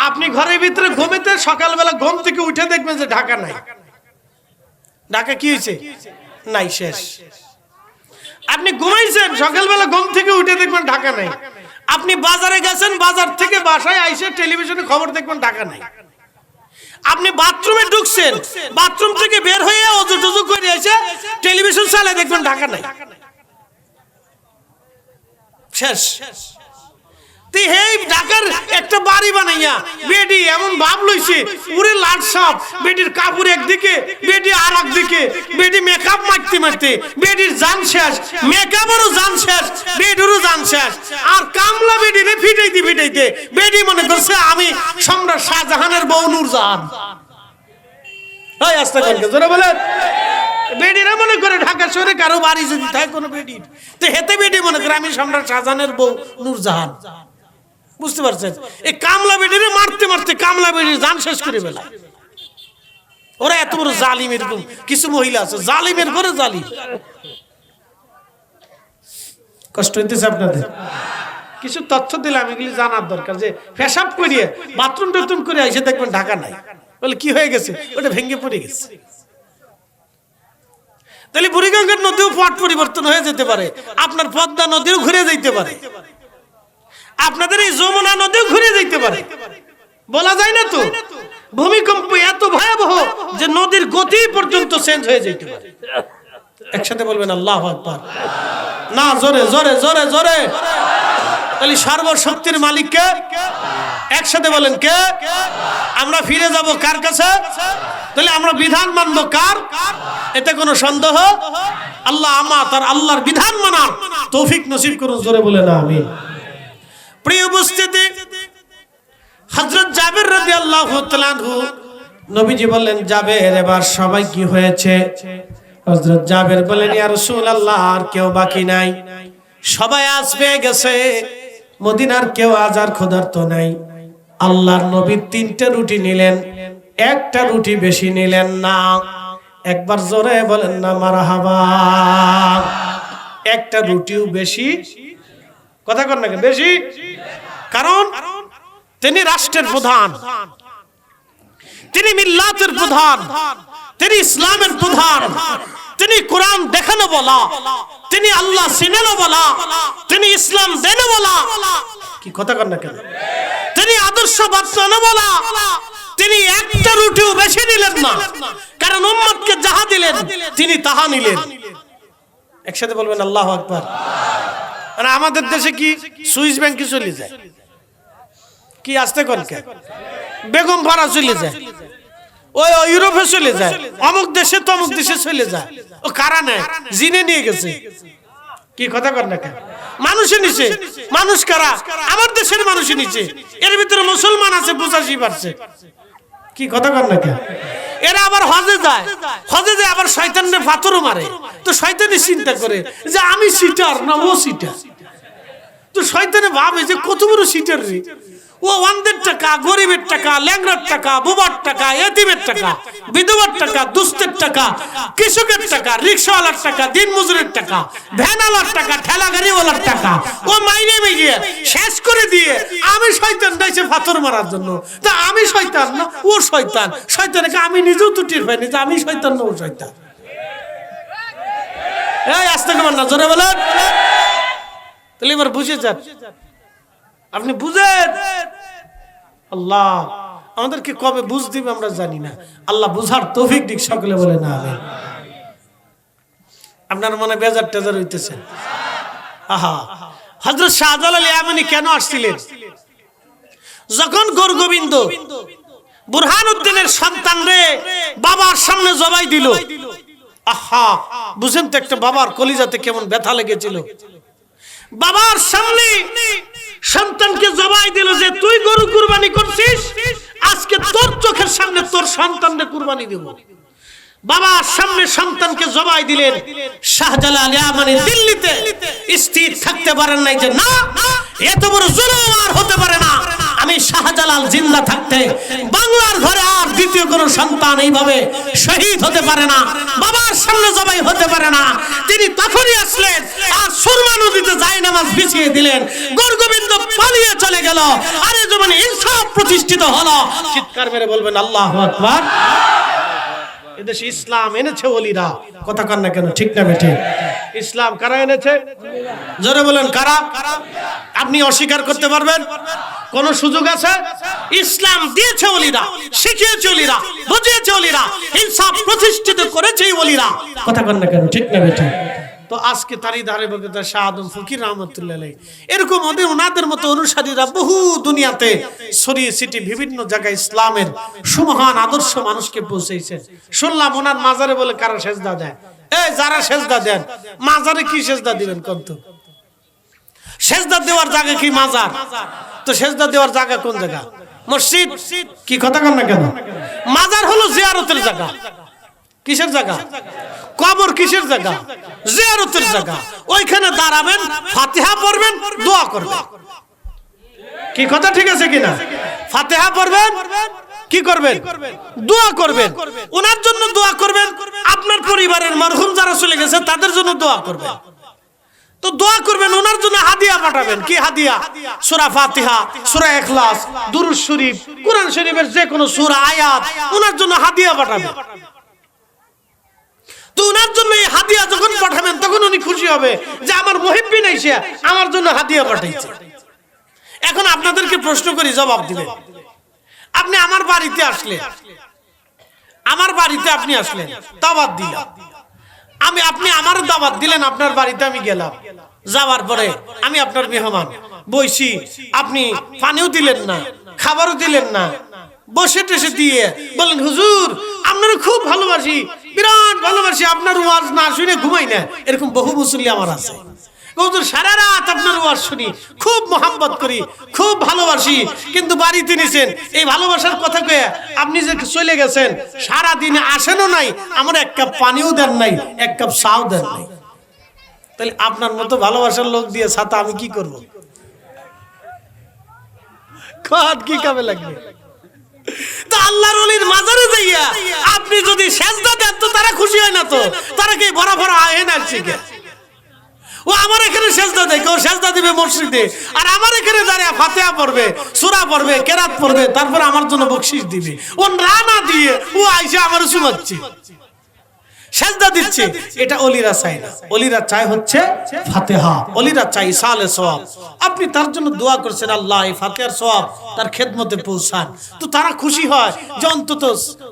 আপনি ঘরের ভিতরে ঘুমিতে সকালবেলা ঘুম থেকে উঠে দেখবেন যে ঢাকা নাই। ঢাকা কি হয়েছে? নাই, শেষ। আপনি ঘুমাইছেন, সকালবেলা ঘুম থেকে উঠে দেখবেন ঢাকা নাই। আপনি বাজারে গেছেন, বাজার থেকে বাসায় আইসে টেলিভিশনে খবর দেখবেন ঢাকা নাই। আপনি বাথরুমে ঢুকছেন, বাথরুম থেকে বের হয়ে অজু টজু করে এসে টেলিভিশন চালায় দেখবেন ঢাকা নাই, শেষ। তে হেই ঢাকার একটা বাড়ি বানাইয়া বেডি এমন ভাব লইছে পুরো লাট সাপ, বেডির কাপড় একদিকে, বেডি আর একদিকে, বেডি মেকআপ মারতে মারতে বেডির জান শেষ, মেকআপেরও জান শেষ, বেডিরও জান শেষ। আর কামলা বেডিরে ফিটাইতে বেডি মনে করছে আমি সম্রাট শাহজাহানের বউ নূরজাহান। এই আস্তে করে জোরে বলেন। বেডিরা মনে করে ঢাকা শহরে কারো বাড়ি যদি থাকে কোনো বেডির, তো হেতে বেডি মনে করে আমি সম্রাট শাহজাহানের বউ নূরজাহান। বুঝতে পারছেন? এই কামলা বেডিরে মারতে মারতে কামলা বেডির জান শেষ করে ফেলায়। ওরা এত বড় জালিম। এরকম কিছু মহিলা আছে জালিমের ঘরে জালিম। কষ্ট হইতেছে আপনাদের? কিছু তথ্য দিলাম, এগুলি জানার দরকার। যে পেশাব করিয়ে বাথরুম টাথরুম করে এসে দেখবেন ঢাকা নাই, বলে কি হয়ে গেছে? ওটা ভেঙে পড়ে গেছে। তাহলে বুড়িগঙ্গার নদীও পট পরিবর্তন হয়ে যেতে পারে, আপনার পদ্মা নদীও ঘুরে যেতে পারে, আপনাদের এই যমুনা নদীও ঘুরে যেতে পারে। বলা যায় না তো? ভূমিকম্প এত ভয়াবহ যে নদীর গতি পর্যন্ত চেঞ্জ হয়ে যেতে পারে। একসাথে বলবেন আল্লাহু আকবার। না, জোরে জোরে জোরে জোরে। তাহলে সর্বশক্তির মালিক কে? একসাথে বলেন কে? আমরা ফিরে যাব কার কাছে? তাহলে আমরা বিধান মানবো কার? এতে কোনো সন্দেহ? আল্লাহ তার আল্লাহর বিধান মানার তৌফিক নসিব করুন। জোরে বলেন আমিন। প্রিয় উপস্থিতি, হযরত জাবের রাদিয়াল্লাহু তাআলা আনহু, নবীজি বললেন জাবের এবার সবাই কি হয়েছে? হযরত জাবের বলেন ইয়া রাসূলুল্লাহ আর কেউ বাকি নাই, সবাই আজ পেয়ে গেছে, মদিনার কেউ আজ আর ক্ষুধার্ত নাই। আল্লাহর নবী 3টে রুটি নিলেন, একটা রুটি বেশি নিলেন না। একবার জোরে বলেন না মারহাবা। একটা রুটিও বেশি, কথা কর না বেশি, কারণ তিনি রাষ্ট্রের প্রধান, তিনি মিল্লাতের প্রধান, তিনি ইসলামের প্রধান, তিনি কোরআন দেখানো বলা, তিনি আল্লাহ চিনানো বলা, তিনি ইসলাম দেন বলা। কি কথা কর না কেন? তিনি আদর্শ বাঁচানো বলা। তিনি একটা রুটিও বেশি নিলেন না, কারণ উম্মতকে যাহা দিলেন তিনি তাহা নিলেন। একসাথে বলবেন আল্লাহু আকবার। আর আমাদের দেশে কি সুইস ব্যাংকে চলে যায়, কি আসতে কোন কে বেগম ভাড়া চলে যায়, ওই ইউরোপে চলে যায়, অমুক দেশে তমুক দেশে চলে যায়। ও কারা নেয়? জিনে নিয়ে গেছে। কি কথা কর না কেন? মানুষে নিচে। মানুষ কারা? আমার দেশের মানুষে নিচে। এর ভিতরে মুসলমান আছে 85%। কি কথা কর না কেন? এরা আবার হজে যায়, হজে যায় আবার শয়তানের পাথরও মারে। তো শয়তানি চিন্তা করে যে আমি সিটার না ও সিটার। তো শয়তানে ভাবে যে কত বড় সিটার রে, ও অন্ধের টাকা, গরিবের টাকা, ল্যাংড়ার টাকা, বোবার টাকা, এতিমের টাকা, বিধবার টাকা, দুস্থের টাকা, কৃষকের টাকা, রিক্সাওয়ালার টাকা, দিন মজুরের টাকা, ভ্যানওয়ালার টাকা, ঠেলা গাড়িওয়ালার টাকা ও মাইনে মিলিয়ে শেষ করে দিয়ে আমি শয়তান দাইছে পাথর মারার জন্য। তা আমি শয়তান না ও শয়তান? শয়তানকে আমি নিজেও তো টের পাইনি যে আমি শয়তান না ও শয়তান। এই আস্তে কমান না, জোরে বলেন। তাহলে এবার বুঝে যান, আপনি বুঝেন। আল্লাহ আমাদেরকে কবে বুঝ দিবে আমরা জানি না। আল্লাহ বুঝার তৌফিক দিক। সকলে বলে না আমিন। আপনার মনে বেজার টেজার হইতেছে? আহা, হযরত শাহজালাল ইয়ামানি কেন আসছিলেন? যখন গোরগোবিন্দ বুরহানুদ্দিনের সন্তান রে বাবার সামনে জবাই দিল, আহা বুঝেন তো একটা বাবার কলিজাতে কেমন ব্যথা লেগেছিল। বাবার সামনে সন্তানকে জবাই দিল যে তুই গরু কুরবানি করছিস, আজকে তোর চোখের সামনে তোর সন্তানকে কুরবানি দেব। বাবার সামনে সন্তানকে জবাই দিলেন। শাহজালাল ইয়ামানি দিল্লিতে স্থির থাকতে পারেন নাই যে না, এত বড় জুলুম আর হতে পারে না। আমি শাহজালাল জিন্দা থাকতে বাংলার ঘরে আর দ্বিতীয় কোন সন্তান এইভাবে শহীদ হতে পারে না, বাবার সামনে জবাই হতে পারে না। তিনি তখনই আসলেন আর সুরমা নদীতে জায়নামাজ বিছিয়ে দিলেন। গোরগোবিন্দ পালিয়ে চলে গেল। আরে যখন ইনসাফ প্রতিষ্ঠিত হলো, চিৎকার মেরে বলবেন আল্লাহু আকবার। এদেশে ইসলাম এনেছে ওলিরা। কথা কন না কেন? ঠিক না বেঠিক? ইসলাম কারা এনেছে? জোরে বলেন কারা? আপনি অস্বীকার করতে পারবেন? কোন সুযোগ আছে? ইসলাম দিয়েছে ওলিরা, শিখিয়েছে ওলিরা, বুঝিয়েছে ওলিরা, ইনসাফ প্রতিষ্ঠিত করেছে ওলিরা। কথা কন না কেন? ঠিক না বেঠিক? তো আজকে তারই ধারে বলতে শাহ আদম ফকির রহমতুল্লাহ আলাইহি এরকম ওনাদের মতো অনুসারীরা বহু দুনিয়াতে ছড়িয়ে ছিটিয়ে বিভিন্ন জায়গায় ইসলামের সুমহান আদর্শ মানুষকে পৌঁছেছেন। শুনলাম ওনার মাজারে বলে কারা সেজদা দেয়। এই যারা সেজদা দেন মাজারে কি সেজদা দিবেন কোন? তো সেজদা দেওয়ার জায়গা কি মাজার? তো সেজদা দেওয়ার জায়গা কোন জায়গা? মসজিদ। কি কথা কন না কেন? মাজার হলো জিয়ারতের জায়গা। কিসের জায়গা? কবর কিসের জায়গা? জিয়ারতের জায়গা। ওইখানে দাঁড়াবেন, ফাতিহা পড়বেন, দোয়া করবেন। কি কথা ঠিক আছে কিনা? ফাতিহা পড়বেন, কি করবেন? দোয়া করবেন। ওনার জন্য দোয়া করবেন, আপনার পরিবারের মরহুম যারা চলে গেছে তাদের জন্য দোয়া করবেন। তো দোয়া করবেন, ওনার জন্য হাদিয়া পাঠাবেন। কি হাদিয়া? সূরা ফাতিহা, সূরা ইখলাস, দুরূদ শরীফ, কোরআন শরীফের যে কোনো সূরা আয়াত ওনার জন্য হাদিয়া পাঠাবেন। তো ওনার জন্য এই হাদিয়া যখন পাঠাবেন তখন উনি খুশি হবে যে আমার মুহিব্বিন এসে আমার জন্য হাদিয়া পাঠাইছে। এখন আপনাদেরকে প্রশ্ন করি, জবাব দিবেন। আপনি আমার বাড়িতে আসলেন, আমার বাড়িতে আপনি আসলেন, দাওয়াত দিলাম আপনি আমার দাওয়াত দিলেন, আপনার বাড়িতে আমি গেলাম। যাওয়ার পরে আমি আপনার মেহমান, বইছি, আপনি পানিও দিলেন না, খাবারও দিলেন না, বসে টেসে দিয়ে বলেন হুজুর আপনারা খুব ভালোবাসি, বিরাট ভালোবাসি, আপনার ওয়াজ না শুনে ঘুমাই না। এরকম বহু মুসল্লি আমার আছে। হুজুর সারা রাত আপনার ওয়াজ শুনি, খুব মোহাম্মত করি, খুব ভালোবাসি, কিন্তু বাড়িতে নিছেন এই ভালোবাসার কথা কয়ে আপনি যে চলে গেছেন, সারা দিনে আসেনও নাই, আমার এক কাপ পানিও দেন নাই, এক কাপ চাও দেন নাই। তাহলে আপনার মতো ভালোবাসার লোক দিয়ে ছাতা আমি কি করব? কত কি কামে লাগবে? তো আল্লাহর ওলির মাজারে যাইয়া আপনি যদি সেজদা দেন তো তারা খুশি হয় না? তো তারা কি ভরা ভরা আয় না? শিখে ও আমার এখানে সেজদা দেয়, কেউ সেজদা দিবে মসজিদে, আর আমার এখানে দাঁড়িয়ে ফাতিহা পড়বে, সূরা পড়বে, কেরাত পড়বে, তারপর আমার জন্য বকশিশ দিবে। ও না দিয়ে ও আইসা আমার চুমাচ্ছে, সেজদা দিচ্ছে। এটা ওলিরা চায় না। ওলিরা চায় হচ্ছে ফাতিহা, ওলিরা চায় ইসালে সওয়াব। আপনি তার জন্য দোয়া করছেন, আল্লাহ এই ফাতিহার সওয়াব তার খেদমতে পৌঁছান। তো তারা খুশি হয় যে অন্তত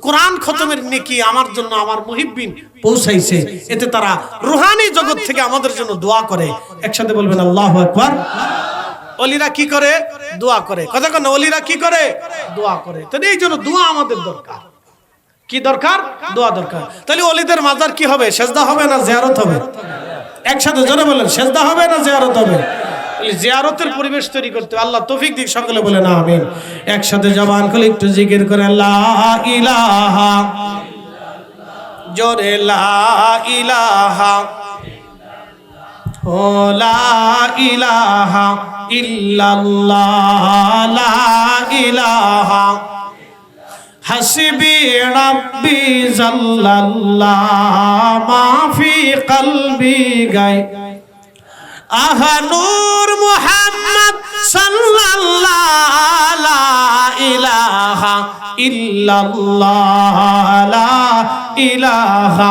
কোরআন খতমের নেকি আমার জন্য আমার মুহিব্বিন পৌঁছাইছে। এতে তারা রুহানি জগৎ থেকে আমাদের জন্য দোয়া করে। একসাথে বলবেন আল্লাহু আকবার। ওলিরা কি করে? দোয়া করে। কথা কেন? ওলিরা কি করে? দোয়া করে। তো এই জন্য দোয়া আমাদের দরকার। কি দরকার? দোয়া দরকার। তাহলে ওলিদের মাজার কি হবে? সেজদা হবে না জিয়ারত হবে? একসাথে জোরে বলেন, সেজদা হবে না জিয়ারত হবে? জিয়ারতের পরিবেশ তৈরি করতে আল্লাহ তৌফিক দিক। সকলে বলেন আমিন। একসাথে জবান খুলে একটু জিকির করে লা ইলাহা, জোরে লা ইলাহা, ও লা ইলাহা ইল্লাল্লাহ, লা ইলাহা হাসবি রাব্বি জাল্লাল্লাহ মাফি কলবি গায় আহা নূর মুহাম্মদ সাল্লাল্লাহ লা ইলাহা ইল্লাল্লাহ, লা ইলাহা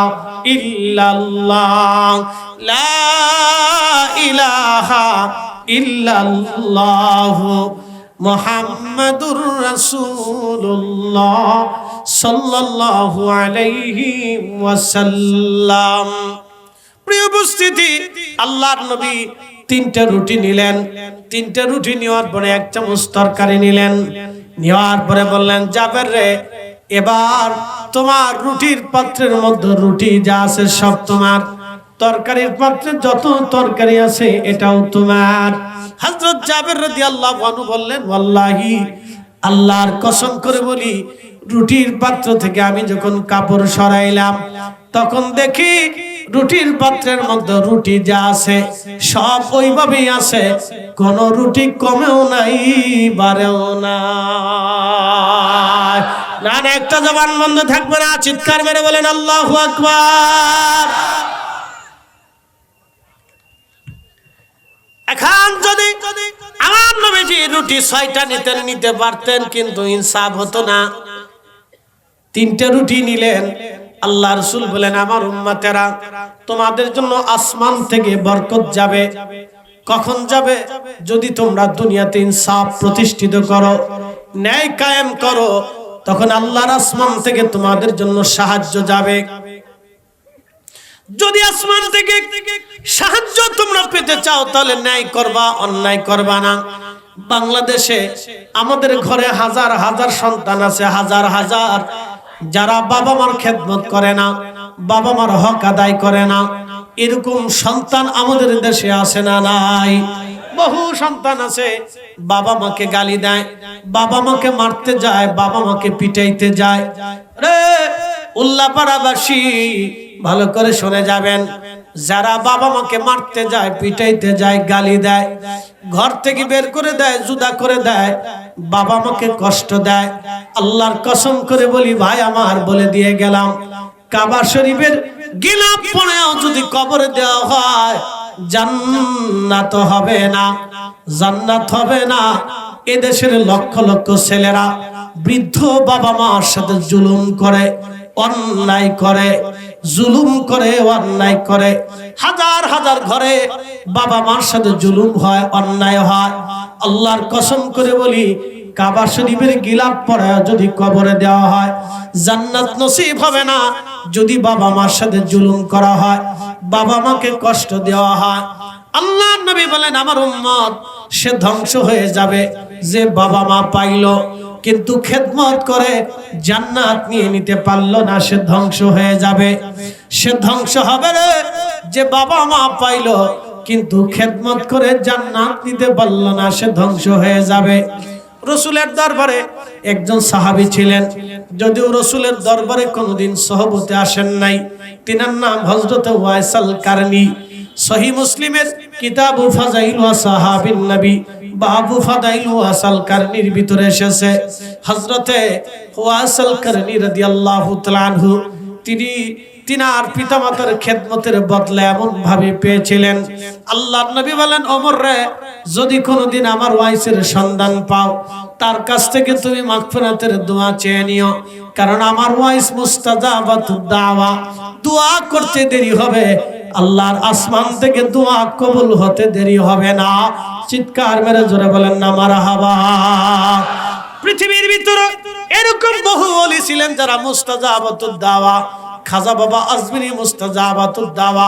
ইল্লাল্লাহ, লা ইলাহা ইল্লাল্লাহ মুহাম্মাদুর রাসূলুল্লাহ সাল্লাল্লাহু আলাইহি ওয়াসাল্লাম। প্রিয় উপস্থিতি, আল্লাহর নবী তিনটা রুটি নিলেন। তিনটা রুটি নেওয়ার পরে এক চামচ তরকারি নিলেন। নেওয়ার পরে বললেন, জাবের রে, এবার তোমার রুটির পাত্রের মধ্যে রুটি যা আছে সব তোমার, তরকারির পাত্রে যত তরকারি আছে এটাও তোমার। হযরত জাবের রাদিয়াল্লাহু আনহু বললেন, ওয়াল্লাহি, আল্লাহর কসম করে বলি, রুটির পাত্র থেকে আমি যখন কাপড় সরাইলাম তখন দেখি রুটির পাত্রের মধ্যে রুটি যা আছে সব ওইভাবেই আছে, কোন রুটি কমেও নাই বাড়েও না। না একটা জবান বন্ধ থাকবে না, চিৎকার মেরে বলেন আল্লাহু আকবার। এখন যদি আমার নবীজি রুটি 6টা নিতে পারতেন, কিন্তু ইনসাফ হতো না। 3টা রুটি নিলেন। আল্লাহ রাসূল বলেন, আমার উম্মতেরা, তোমাদের জন্য আসমান থেকে বরকত যাবে। কখন যাবে? যদি তোমরা দুনিয়াতে ইনসাফ প্রতিষ্ঠিত করো, ন্যায় কায়েম করো, তখন আল্লাহর আসমান থেকে তোমাদের জন্য সাহায্য যাবে। যদি আসমান থেকে সাহায্য তোমরা পেতে চাও তাহলে ন্যায় করবা, অন্যায় করবা না। বাংলাদেশে আমাদের ঘরে হাজার হাজার সন্তান আছে, হাজার হাজার, যারা বাবা মার খেদমত করে না, বাবা মার হক আদায় করে না। এরকম সন্তান আমাদের দেশে আছে না নাই? বহু সন্তান আছে বাবা মাকে গালি দেয়, বাবা মাকে মারতে যায়, বাবা মাকে পিটাইতে যায়। রে উল্লাপাড়াবাসী ভালো করে শুনে যাবেন, যারা বাবা মাকে মারতে যায়, পিটাইতে যায়, গালি দেয়, ঘর থেকে বের করে দেয়, জুদা করে দেয়, বাবা মাকে কষ্ট দেয়, আল্লাহর কসম করে বলি ভাই আমার, বলে দিয়ে গেলাম, কাবা শরীফের গিলাফ পড়েও যদি কবরে দেওয়া হয় জান্নাত হবে না, জান্নাত হবে না। এদেশের লক্ষ লক্ষ ছেলেরা বৃদ্ধ বাবা মার সাথে জুলুম করে, অন্যায় করে, জুলুম করে, অন্যায় করে। হাজার হাজার ঘরে বাবা মার সাথে জুলুম হয়, অন্যায় হয়। আল্লাহর কসম করে বলি, কাবা শরীফের গিলাফ পড়ে যদি কবরে দেওয়া হয় জান্নাত নসিব হবে না। যদি বাবা মার সাথে জুলুম করা হয়, বাবা মাকে কষ্ট দেওয়া হয়, আল্লাহর নবী বলেন আমার উম্মত সে ধ্বংস হয়ে যাবে যে বাবা মা পাইলো কিন্তু খেদমত করে জান্নাত নিয়ে নিতে পারলো না, সে ধ্বংস হয়ে যাবে। সে ধ্বংস হবে রে যে বাবা মা পাইলো কিন্তু খেদমত করে জান্নাত নিতে পারলো না, সে ধ্বংস হয়ে যাবে। রসুলের দরবারে একজন সাহাবী ছিলেন, যদিও রসুলের দরবারে কোনোদিন সহবতে আসেন নাই। তিনার নাম হযরত ওয়াইসাল কারনী। সহিহ মুসলিমের কিতাবু ফাযাইল ওয়া সাহাবিন নবী বাবু ফাদাইল ওয়াসাল কারনীর ভিতরে এসেছে হযরতে ওয়াসাল কারনী রাদিয়াল্লাহু তাআলা আনহু তিনার পিতামাতার খেদমতের বদলা এমন ভাবে পেয়েছিলেন। আল্লাহর নবী বলেন ওমর রে, যদি কোনোদিন আমার ওয়াইসের সন্ধান পাও তার কাছ থেকে তুমি মাগফিরাতের দোয়া চেয়ে নিও, কারণ আমার ওয়াইস মুস্তাজাবাতুদ দাওয়া, দোয়া করতে দেরি হবে, আল্লাহর আসমান থেকে দোয়া কবুল হতে দেরি হবে না। চিৎকার মেরে জোরে বলেন না মারহাবা। পৃথিবীর ভিতরে এরকম বহু ওলি ছিলেন যারা মুস্তাজাবাতুদ দাওয়া। খাজা বাবা আজমিরি মুস্তাজাবাতুদ দাওয়া,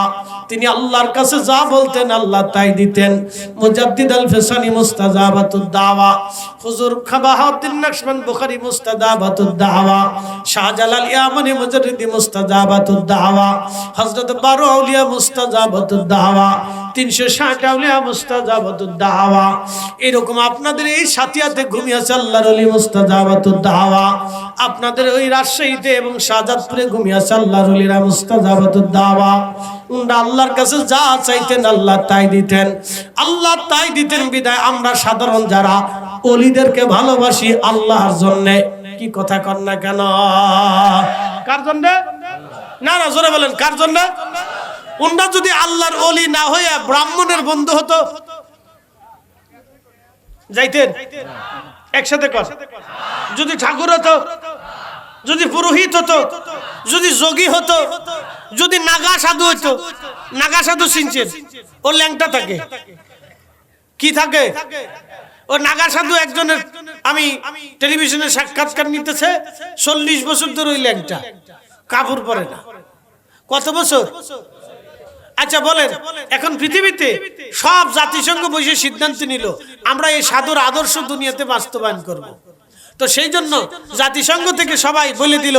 তিনি আল্লাহর কাছে যা বলতেন আল্লাহ তাই দিতেন। মুজাদ্দিদ আল ফিসানি মুস্তাজাবাতুদ দাওয়া, হুজুর বাহাউদ্দিন নকশবন্দ বুখারী মুস্তাজাবাতুদ দাওয়া, শাহজালাল ইয়ামানি মুজাদ্দিদি মুস্তাজাবাতুদ দাওয়া, হযরত 12 আউলিয়া মুস্তাজাবাতুদ দাওয়া, 360 আউলিয়া মুস্তাজাবাতুদ দাওয়া। এরকম আপনাদের এই সাথিয়াতে ঘুমিয়ে আছে আল্লাহর ওলি মুস্তাজাবাতুদ দাওয়া, আপনাদের ওই রাজশাহীতে এবং শাহজাদপুরে ঘুমিয়ে আছে আল্লাহর ওলিরা মুস্তাজাবাতুদ দাওয়া। উনারা আল্লাহর কাছে যা চাইতেন আল্লাহ তাই দিতেন, আল্লাহ তাই দিতেন। বিদায় আমরা সাধারণ যারা ওলিদেরকে ভালোবাসি আল্লাহর জন্য। কি কথা কন না কেন? কার জন্য? না না জোরে বলেন, কার জন্য? উনারা যদি আল্লাহর ওলি না হয়ে ব্রাহ্মণের বন্ধু হতো যাইতেন? একসাথে কর। যদি ঠাকুর হতো, যদি পুরোহিত হতো, যদি যোগী হতো, যদি নাগা সাধু হতো। নাগা সাধু চিনছেন? ও ল্যাংটা থাকে, কি থাকে? ও নাগা সাধু একজনের আমি টেলিভিশনে সাক্ষাৎকার নিতেছে, 40 বছর ধরে ওই ল্যাংটা, কাপড় পরে না। কত বছর? আচ্ছা বলেন, এখন পৃথিবীতে সব জাতিসংঘ বসে সিদ্ধান্ত নিল আমরা এই সাধুর আদর্শ দুনিয়াতে বাস্তবায়ন করব। তো সেই জন্য জাতিসংঘ থেকে সবাই বলে দিল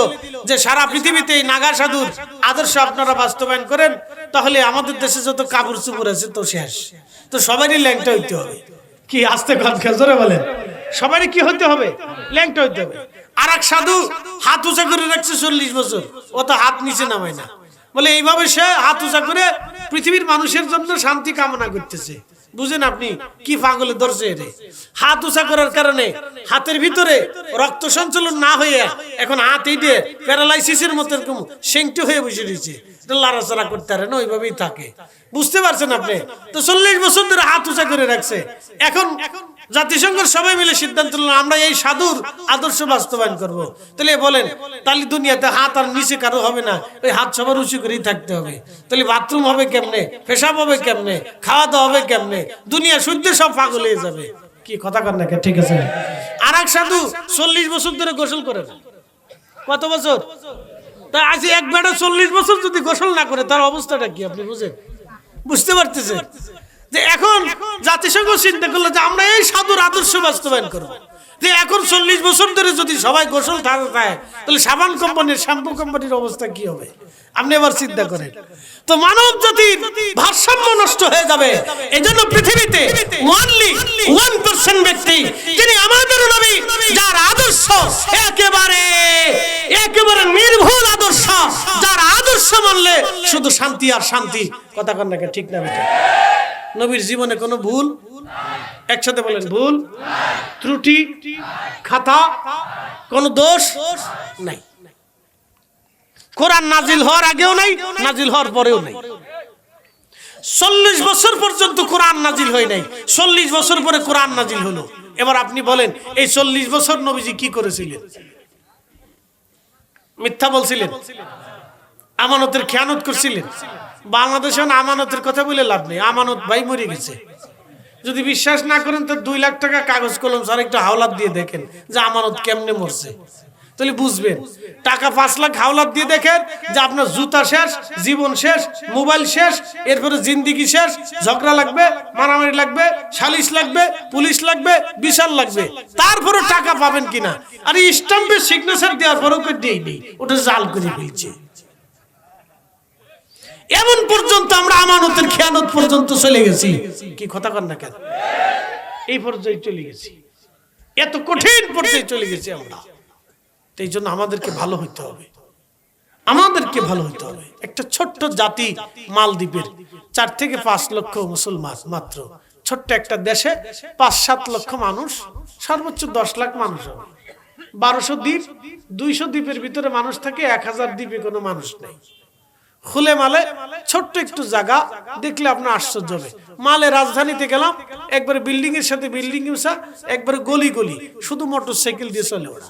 যে সারা পৃথিবীতে এই নাগা সাধুর আদর্শ আপনারা বাস্তবায়ন করেন, তাহলে আমাদের দেশে যত কাপড় চুপড় আছে তো শেষ। তো সবারই ল্যাংটা হইতে হবে। কি আস্তে কথা জোরে বলেন, সবারই কি হইতে হবে? ল্যাংটা হইতে হবে। আর এক সাধু হাত উঁচা করে রাখছে 40 বছর, ও তো হাত নিচে নামায় না। বলে এইভাবে সে হাত উঁচা করে পৃথিবীর মানুষের জন্য শান্তি কামনা করতেছে। বুঝেন আপনি কি পাগলে ধরছে রে? হাত উঁচা করার কারণে হাতের ভিতরে রক্ত সঞ্চালন না হয়ে এখন হাত এই দিয়ে প্যারালাইসিসের মতো এরকম সেংটু হয়ে বসে রয়েছে, লড়াচড়া করতে পারে না, ওইভাবেই থাকে। বুঝতে পারছেন আপনি? তো 40 বছর ধরে হাত উঁচা করে রাখছে। এখন জাতিসংঘের সবাই মিলে সিদ্ধান্ত নিল আমরা এই সাধুর আদর্শ বাস্তবায়ন করব। তাহলে বলেন, তাহলে দুনিয়াতে হাত আর নিচে কারো হবে না, ওই হাত সবার উঁচু করেই থাকতে হবে। তাহলে বাথরুম হবে কেমনে, পেশাব হবে কেমনে, খাওয়া দাওয়া হবে কেমনে? দুনিয়া শুদ্ধ সব পাগল হয়ে যাবে। কি কথা কর না? ঠিক আছে। আর এক সাধু 40 বছর ধরে গোসল করে না। কত বছর? তা আজ এক বেটা 40 বছর যদি গোসল না করে তার অবস্থাটা কি আপনি বুঝেন? বুঝতে পারতেছেন যে এখন জাতিসংঘ চিন্তা করলো যে আমরা এই সাধুর আদর্শ বাস্তবায়ন করবো, যে এখন 40 বছর ধরে যদি সবাই গোসল থাকে তাহলে সাবান কোম্পানির, শ্যাম্পু কোম্পানির অবস্থা কি হবে? আপনি এবার চিন্তা করেন। তো মানব জাতির ভারসাম্য নষ্ট হয়ে যাবে। এজন্য পৃথিবীতে অনলি 1% ব্যক্তি যিনি আমাদের নবী, যার আদর্শ একেবারে নির্ভুল আদর্শ, যার আদর্শ মানলে শুধু শান্তি আর শান্তি। কথা কন না, ঠিক না বেটা? নবীর জীবনে কোনো ভুল, একসাথে বলেন, ভুল, ত্রুটি, খাতা, কোনো দোষ নাই। কোরআন নাজিল হওয়ার আগেও নাই, নাজিল হওয়ার পরেও নাই। 40 বছর পর্যন্ত কোরআন নাজিল হয় নাই, 40 বছর পরে কোরআন নাজিল হলো। এবার আপনি বলেন এই 40 বছর নবীজি কি করেছিলেন? মিথ্যা বলছিলেন, আমানতের খেয়ানত করছিলেন। বাংলাদেশে আমানতের কথা বলে লাভ নেই, আমানত ভাই মরে গেছে। যদি বিশ্বাস না করেন তো 2 লাখ টাকা কাগজ কলম স্যার একটু হাওলাত দিয়ে দেখেন যে আমানত কেমনে মরছে, তাহলে বুঝবেন। টাকা 5 লাখ হাওলাত দিয়ে দেখেন যে আপনার জুতা শেষ, জীবন শেষ, মোবাইল শেষ, এরপরে জিন্দিগি শেষ, ঝগড়া লাগবে, মারামারি লাগবে, সালিশ লাগবে, পুলিশ লাগবে, বিচার লাগবে, তারপরে টাকা পাবেন কিনা। আর স্ট্যাম্পে সিগনেচার দেওয়ার পরেও দেই নেই, ওটা জাল করে ফেলছে। এমন পর্যন্ত আমরা আমানতের খেয়ানত পর্যন্ত চলে গেছি। কি কথা কন না কেন? এই পর্যায়ে চলে গেছি, এত কঠিন পর্যায়ে চলে গেছি আমরা। এই জন্য আমাদেরকে ভালো হইতে হবে, আমাদেরকে ভালো হইতে হবে। একটা ছোট্ট জাতি মালদ্বীপের 4 থেকে 5 লক্ষ মুসলমান মাত্র, ছোট্ট একটা দেশে 5-7 লক্ষ মানুষ, সর্বোচ্চ 10 লাখ মানুষ হবে। 1200 দ্বীপ, 200 দ্বীপের ভিতরে মানুষ থাকে, 1000 দ্বীপে কোনো মানুষ নেই। খুলে মালে ছোট্ট একটু জায়গা, দেখলে আপনার আশ্চর্য হবে। মালে রাজধানীতে গেলাম, একবারে বিল্ডিং এর সাথে বিল্ডিং, একবারে গলি গলি, শুধু মোটরসাইকেল দিয়ে চলে। ওরা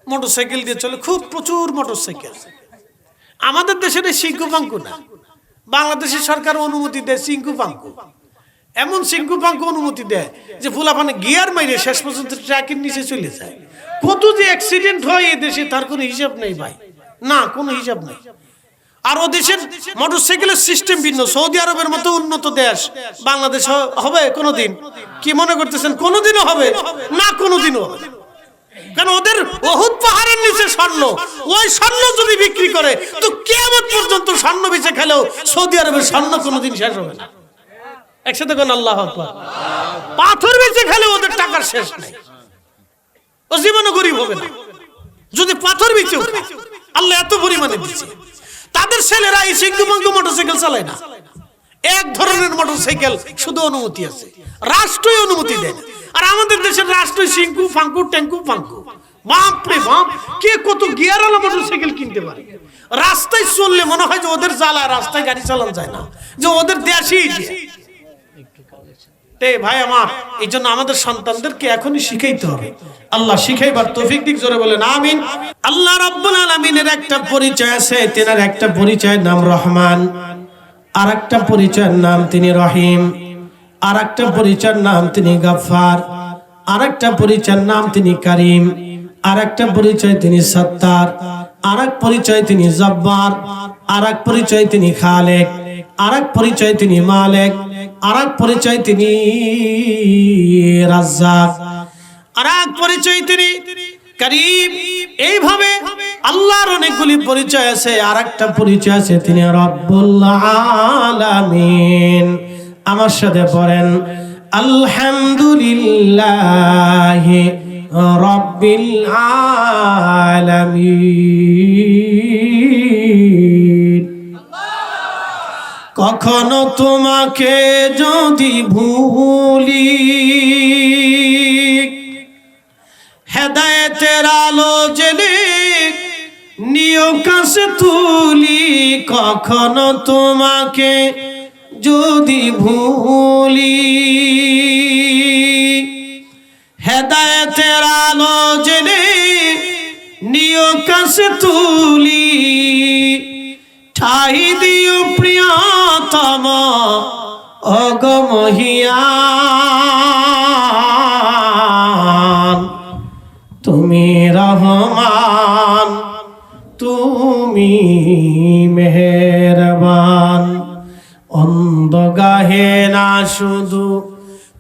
মোটরসাইকেল দিয়ে চলে, খুব প্রচুর মোটরসাইকেল। আমাদের দেশের সিঙ্কু পাঙ্কু না, বাংলাদেশের সরকার অনুমতি দেয় সিঙ্কু পাঙ্কু, এমন সিঙ্কু পাঙ্কু অনুমতি দেয় যে ফুলাফানে গিয়ার মাইরে শেষ পর্যন্ত ট্র্যাকের নিচে চলে যায়। কত যে অ্যাক্সিডেন্ট হয় এই দেশে তার কোনো হিসাব নেই ভাই, না কোনো হিসাব নেই। আর ও দেশের মোটরসাইকেলের সিস্টেম ভিন্ন। সৌদি আরবের মতো উন্নত দেশ বাংলাদেশ হবে কোনোদিন? কি মনে করতেছেন কোনোদিনও হবে না? কোনোদিনও হবে। কারণ ওদের উহুদ পাহাড়ের নিচে স্বর্ণ, ওই স্বর্ণ যদি বিক্রি করে তো কিয়ামত পর্যন্ত স্বর্ণ বেচে খেলেও সৌদি আরবের স্বর্ণ কোনোদিন শেষ হবে না। একসাথে কোন আল্লাহু আকবার। পাথর বেচে খেলে ওদের টাকার শেষ নেই, ও জীবনে গরিব হবে না যদি পাথর বেচেও। আল্লাহ এত পরিমাণে দিচ্ছে। তাদের ছেলেরা এই সিঙ্গুমাঙ্গু মোটরসাইকেল চালায় না, এক ধরনের মোটরসাইকেল শুধু অনুমতি আছে, রাষ্ট্রীয় অনুমতি দেয়। আর আমাদের দেশের রাষ্ট্রীয় সিঙ্কু ফাঙ্কু ট্যাঙ্কু ফাঙ্কু, বাপ রে বাপ, কে কত গিয়ারওয়ালা মোটরসাইকেল কিনতে পারে। রাস্তায় চললে মনে হয় যে ওদের জ্বালা, রাস্তায় গাড়ি চালানো যায় না, যে ওদের দেশই। ভাই আমার, এই জন্য আমাদের সন্তানদেরকে এখনই শিখাইতে হবে। আল্লাহ শিখাইবার তৌফিক দিক, জোরে বলেন আমিন। আল্লাহ রাব্বুল আলামিনের একটা পরিচয় আছে, তেনার একটা পরিচয় নাম রহমান, আর একটা পরিচয়ের নাম তিনি রহিম, আর একটা পরিচয়ের নাম তিনি গাফফার, আর একটা পরিচয়ের নাম তিনি কারিম, আর একটা পরিচয় তিনি সত্তার, আর এক পরিচয় তিনি জব্বার, আর এক পরিচয় তিনি খালেক, আর এক পরিচয় তিনি মালিক, আর এক পরিচয় তিনি রাজ্জাক, আর এক পরিচয় তিনি কারীম। এইভাবে আল্লাহর অনেকগুলি পরিচয় আছে। আর একটা পরিচয় আছে তিনি রব্বুল আলামিন। আমার সাথে পড়েন আলহামদুলিল্লাহি রব্বিল আলামিন। কখনো তোমাকে যদি ভুলি, হেদায়েতের আলো জেলে নিও কাছে তুলি। কখনো তোমাকে যদি ভুলি, হেদায়েতের আলো জেলে নিও কাছে তুলি। ঠাই দিও প্রিয়তম অগমহিয়ান, তুমি রহমান তুমি মেহেরবান। অন্ধ গাহে না শুধু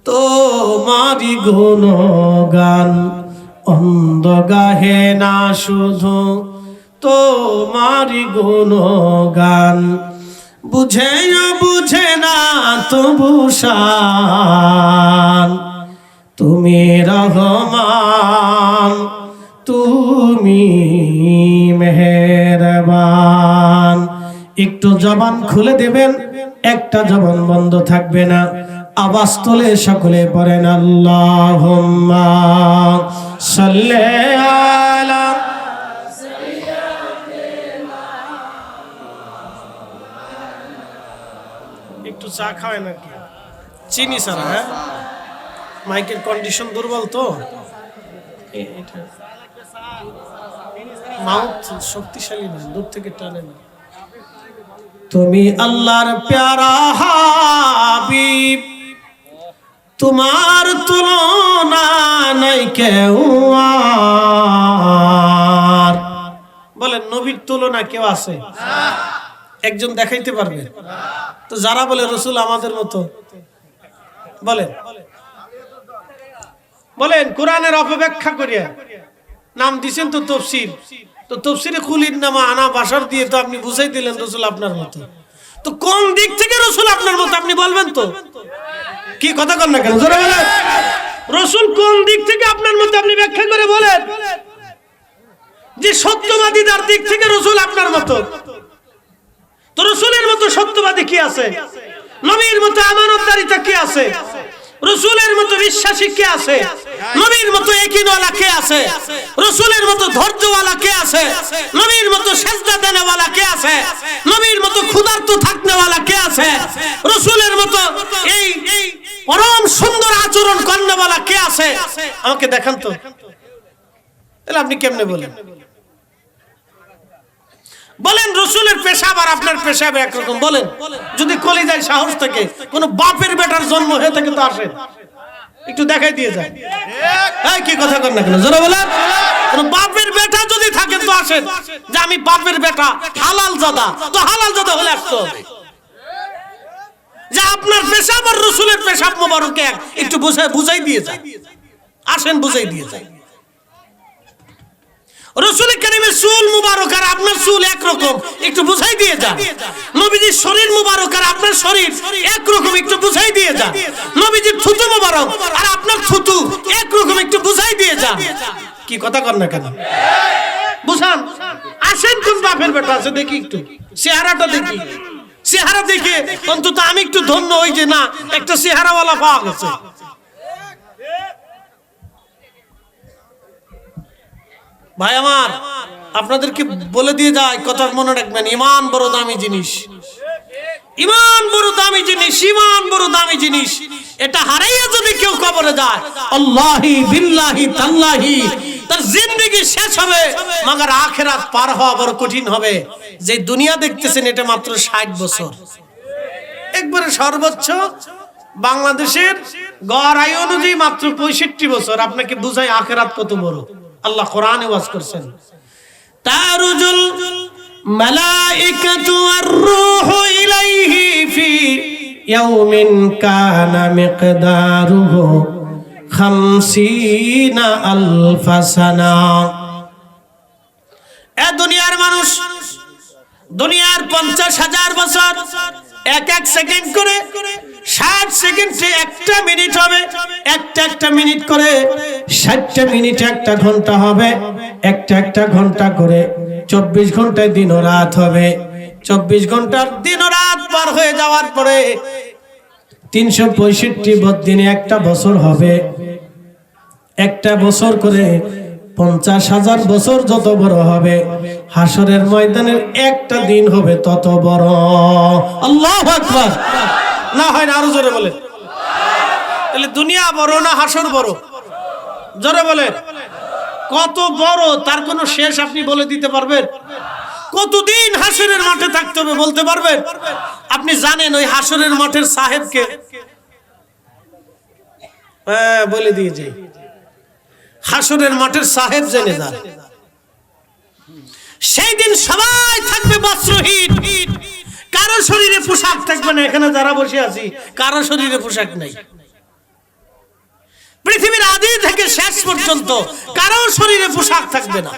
তোমারি গুণগান, অন্ধ গাহে না শুধু তোমারি গুণগান, বুঝে বুঝে না তবু শান, তুমি রহমান, তুমি মেহেরবান। একটু জবান খুলে দেবেন, একটা জবান বন্ধ থাকবে না। আওয়াজ তোলে সকলে পড়েন আল্লাহুম্মা সাল্লি আলা। একটু চা খাওয়ায় নাকি? চিনি ছাড়া? হ্যাঁ, মাইকের কন্ডিশন দুর্বল তো, মাউথ শক্তিশালী না, দূর থেকে টানে না। তুমি আল্লাহর প্যারা হাবিব, তোমার তুলনা নাই কেউ আর। বলেন নবীর তুলনা কেউ আছে? একজন দেখাইতে পারবে? তো যারা বলে রসুল আমাদের মতো, বলেন বলেন কোরআনের অপব্যাখ্যা করিয়া নাম দিছেন তো তফসির, তো তফসিরে কুলিন নামা আনা বাসার দিয়ে তো আপনি বুঝাই দিলেন রসুল আপনার মতো। তো কোন দিক থেকে রসুল আপনার মতো আপনি বলবেন তো? কি কথা কন না কেন? জোরে বলেন, রসুল কোন দিক থেকে আপনার মতো আপনি ব্যাখ্যা করে বলেন যে সত্যবাদীদের দিক থেকে রসুল আপনার মতো। তো রসুলের মতো সত্যবাদী কি আছে? নবীর মতো আমানতদারিতা কি আছে? রসুলের মতো বিশ্বাসী কে আছে? নবীর মতো ইয়াকিনওয়ালা কে আছে? রসুলের মতো ধৈর্যওয়ালা কে আছে? নবীর মতো সেজদা দেনেওয়ালা কে আছে? নবীর মতো ক্ষুধার্ত থাকনেওয়ালা কে আছে? রসুলের মতো এই পরম সুন্দর আচরণ করনেওয়ালা কে আছে? আমাকে দেখান তো। তাহলে আপনি কেমনে বলেন? বলেন রসুলের পেশাব আর আপনার পেশাব একরকম? বলেন, যদি কলিজায় সাহস থাকে, কোন বাপের বেটার জন্ম হয়ে থাকে তো আসেন, একটু দেখাই দিয়ে যায়। এই কি কথা কর না কেন? জোরে বলেন, কোন বাপের বেটা যদি থাকে তো আসেন, যে আমি বাপের বেটা হালাল জাদা, তো হালাল জাদা হলে আসতো। যে আপনার পেশাব আর রসুলের পেশাব মোবারক এক, একটু বুঝাই দিয়ে যায়। আসেন বুঝাই দিয়ে যায়। রসুল কারীমের চুল মুবারক আর আপনার চুল একরকম, একটু বুঝাই দিয়ে যান। নবীজির শরীর মুবারক আর আপনার শরীর একরকম, একটু বুঝাই দিয়ে যান। নবীজির থুতু মুবারক আর আপনার থুতু একরকম, একটু বুঝাই দিয়ে যান। কি কথা কর না কেন? বুঝান। আসেন কোন বাপের বেটা আছে দেখি, একটু চেহারাটা দেখি। চেহারা দেখে অন্তত আমি একটু ধন্য হই যে না, একটা চেহারাওয়ালা পাওয়া গেছে। ভাই আমার, আপনাদেরকে বলে দিয়ে যায়, কথা মনে রাখবেন, ইমান বড় দামি জিনিস। ইমান বড় দামি জিনিস, ইমান বড় দামি জিনিস। এটা হারাইয়া যদি কেউ কবরে যায়, আল্লাহি বিল্লাহি তাল্লাহি তার জিন্দেগি শেষ হবে, মাগার আখিরাত পার হওয়া বড় কঠিন হবে। যে দুনিয়া দেখতেছেন এটা মাত্র 60 বছর, একবারে সর্বোচ্চ। বাংলাদেশের গড় আয়ু অনুযায়ী মাত্র 65 বছর। আপনাকে বুঝাই আখিরাত কত বড়। আল্লাহ কোরআনে ওয়াজ করছেন, তারুজুল মালাইকাতু ওয়ার রূহু ইলাইহি ফি ইয়াউমিন কানা মিকদারুহু 50,000 সানা। এ দুনিয়ার মানুষ, দুনিয়ার 50,000 বছর, এক এক সেকেন্ড করে 60 সেকেন্ডে একটা মিনিট হবে, একটা মিনিট করে 60টা মিনিট একটা ঘন্টা হবে, একটা ঘন্টা করে 24 ঘন্টায় দিন ও রাত হবে। 24 ঘন্টার দিন ও রাত পার হয়ে যাওয়ার পরে 365 দিনে একটা বছর হবে। একটা বছর করে 50,000 বছর যত বড় হবে, হাসরের ময়দানের একটা দিন হবে তত বড়। আল্লাহু আকবার। না হয় না, আরো জোরে বলে। তাহলে দুনিয়া বড় না হাসর বড়? জোরে বলে। কত বড় তার কোনো শেষ আপনি বলে দিতে পারবেন? কতদিন হাসরের মাঠে থাকতে হবে বলতে পারবেন? আপনি জানেন ওই হাসরের মাঠের সাহেবকে? হ্যাঁ, বলে দিয়ে যাই। হাসরের মাঠের সাহেব জেনে যান। সেই দিন সবাই থাকবে বস্ত্রহীন, কারো শরীরে পোশাক থাকবে না। এখানে যারা বসে আছি কারো শরীরে পোশাক নাই। পৃথিবীর আদি থেকে শেষ পর্যন্ত কারো শরীরে পোশাক থাকবে না।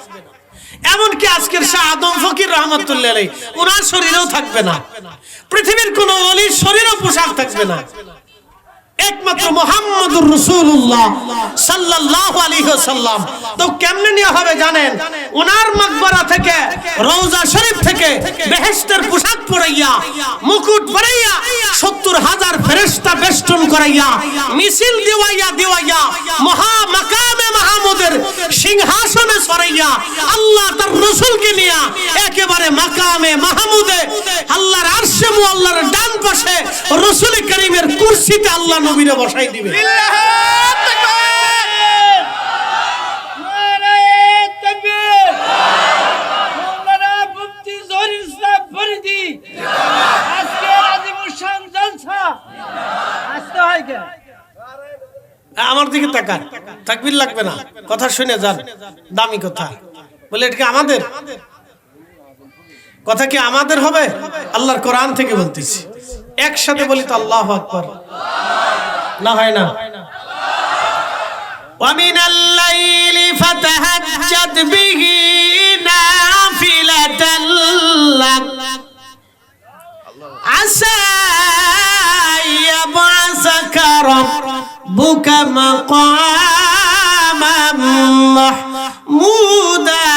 এমনকি আজকের শাহ আদম ফকির রহমাতুল্লাহ আলাইহি ওনার শরীরেও থাকবে না। পৃথিবীর কোন ওলির শরীরেও পোশাক থাকবে না। একমাত্র মুহাম্মদুর রাসূলুল্লাহ সাল্লাল্লাহু আলাইহি ওয়াসাল্লাম। তো কেমনে নিয়ে হবে জানেন? ওনার মাকবারা থেকে, রওজা শরীফ থেকে বেহেশতের পোশাক পরাইয়া, মুকুট পরাইয়া, ৭০,০০০ ফেরেশতা বেষ্টন করাইয়া, মিছিল দিওয়াইয়া মহা মাকামে মাহমুদের সিংহাসনে সরাইয়া আল্লাহ তার রাসূলকে নিয়ে একেবারে মাকামে মাহমুদে আল্লাহর আরশে মুআল্লার ডান পাশে রাসূল করিমের কুরসিতে আল্লাহ নবীরে বসাই দিবে। আমার দিকে তাকান, তাকবীর লাগবে না, কথা শুনে যান, দামি কথা বলে। এটা কি আমাদের কথা? কি আমাদের হবে? আল্লাহর কোরআন থেকে বলতেছি, একসাথে বলি তো আল্লাহু আকবার। না হয় না? وَمِنَ اللَّيْلِ فَتَهَجَّدْ بِهِ نَافِلَةً لَكَ عَسَى يَبْعَثَكَ رَبُّكَ مَقَامًا مَحْمُودًا।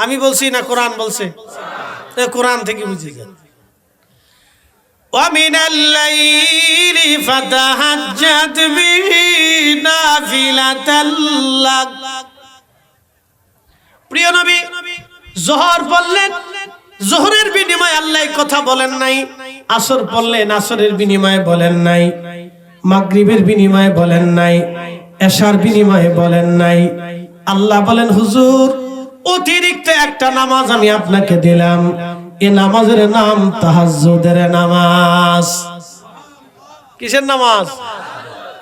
আমি বলছি না কোরআন বলছে? কোরআন থেকে বুঝে যান। وَمِنَ اللَّيْلِ فَتَهَجَّدْ بِهِ نَافِلَةً لَكَ। প্রিয় নবী যোহর পড়লেন, যোহরের বিনিময়ে আল্লাহ কথা বলেন নাই। আসর পড়লেন, আসরের বিনিময়ে বলেন নাই। মাগরিবের বিনিময়ে বলেন নাই। এশার বিনিময়ে বলেন নাই। আল্লাহ বলেন, হুজুর অতিরিক্ত একটা নামাজ আমি আপনাকে দিলাম। এই নামাজের নাম তাহাজ্জুদের নামাজ। কিসের নামাজ?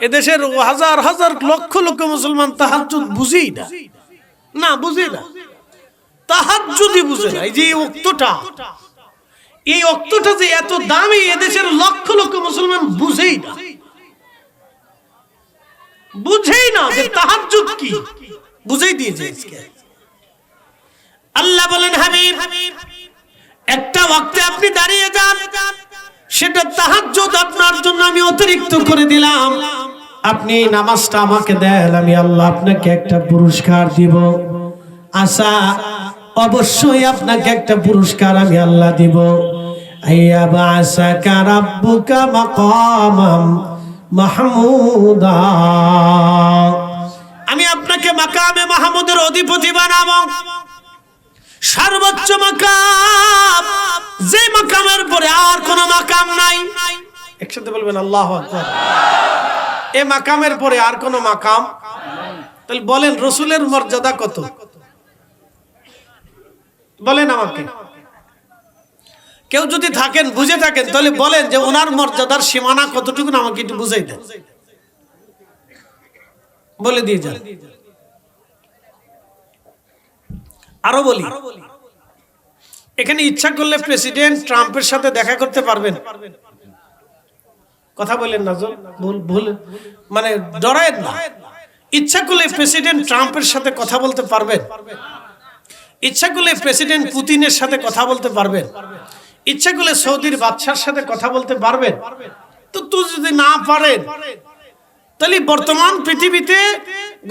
এদেশের হাজার হাজার লক্ষ লক্ষ মুসলমান তাহাজ্জুদ বুঝেই না, না বুঝে না, তাহাজ্জুদই বুঝে না। এই যে এই ওয়াক্তটা যে এত দামি, এদেশের লক্ষ লক্ষ মুসলমান বুঝেই না যে তাহাজ্জুদ কি, বুঝেই দিয়েছে। আল্লাহ বলেন, হাবিব একটা ওয়াক্তে আপনি দাঁড়িয়ে যান, সেটা তাহাজ্জুদ আপনার জন্য আমি অতিরিক্ত করে দিলাম। আপনি নামাজটা আমাকে দেন, আমি আল্লাহ আপনাকে একটা পুরস্কার দিব। আশা অবশ্যই আপনাকে একটা পুরস্কার আমি আল্লাহ দিব। আইয়া বাসাকা রাব্বুকা মাকামাম মাহমুদা। আমি আপনাকে মাকামে মাহমুদের অধিপতি বানাবো। সর্বোচ্চ মাকাম, যে মাকামের পরে আর কোন মাকাম নাই। একসাথে বলবেন আল্লাহু আকবার। এই মাকামের পরে আর কোন মাকাম? তাহলে বলেন রাসূলের মর্যাদা কত? বলেন আমাকে। কেউ যদি থাকেন, বুঝে থাকেন, তাহলে বলেন যে ওনার মর্যাদার সীমানা কতটুকু আমাকে একটু বুঝাই দেন, বলে দিয়ে যান। আরো বলি, এখানে ইচ্ছা করলে প্রেসিডেন্ট ট্রাম্পের সাথে দেখা করতে পারবেন। কথা বলেন না, ভুল মানে ডরায়েন না। ইচ্ছা করলে প্রেসিডেন্ট ট্রাম্পের সাথে কথা বলতে পারবেন। ইচ্ছা করলে প্রেসিডেন্ট পুতিনের সাথে কথা বলতে পারবেন। ইচ্ছা করলে সৌদির বাদশার সাথে কথা বলতে পারবেন। তো তুই যদি না পারেন, তাহলে বর্তমান পৃথিবীতে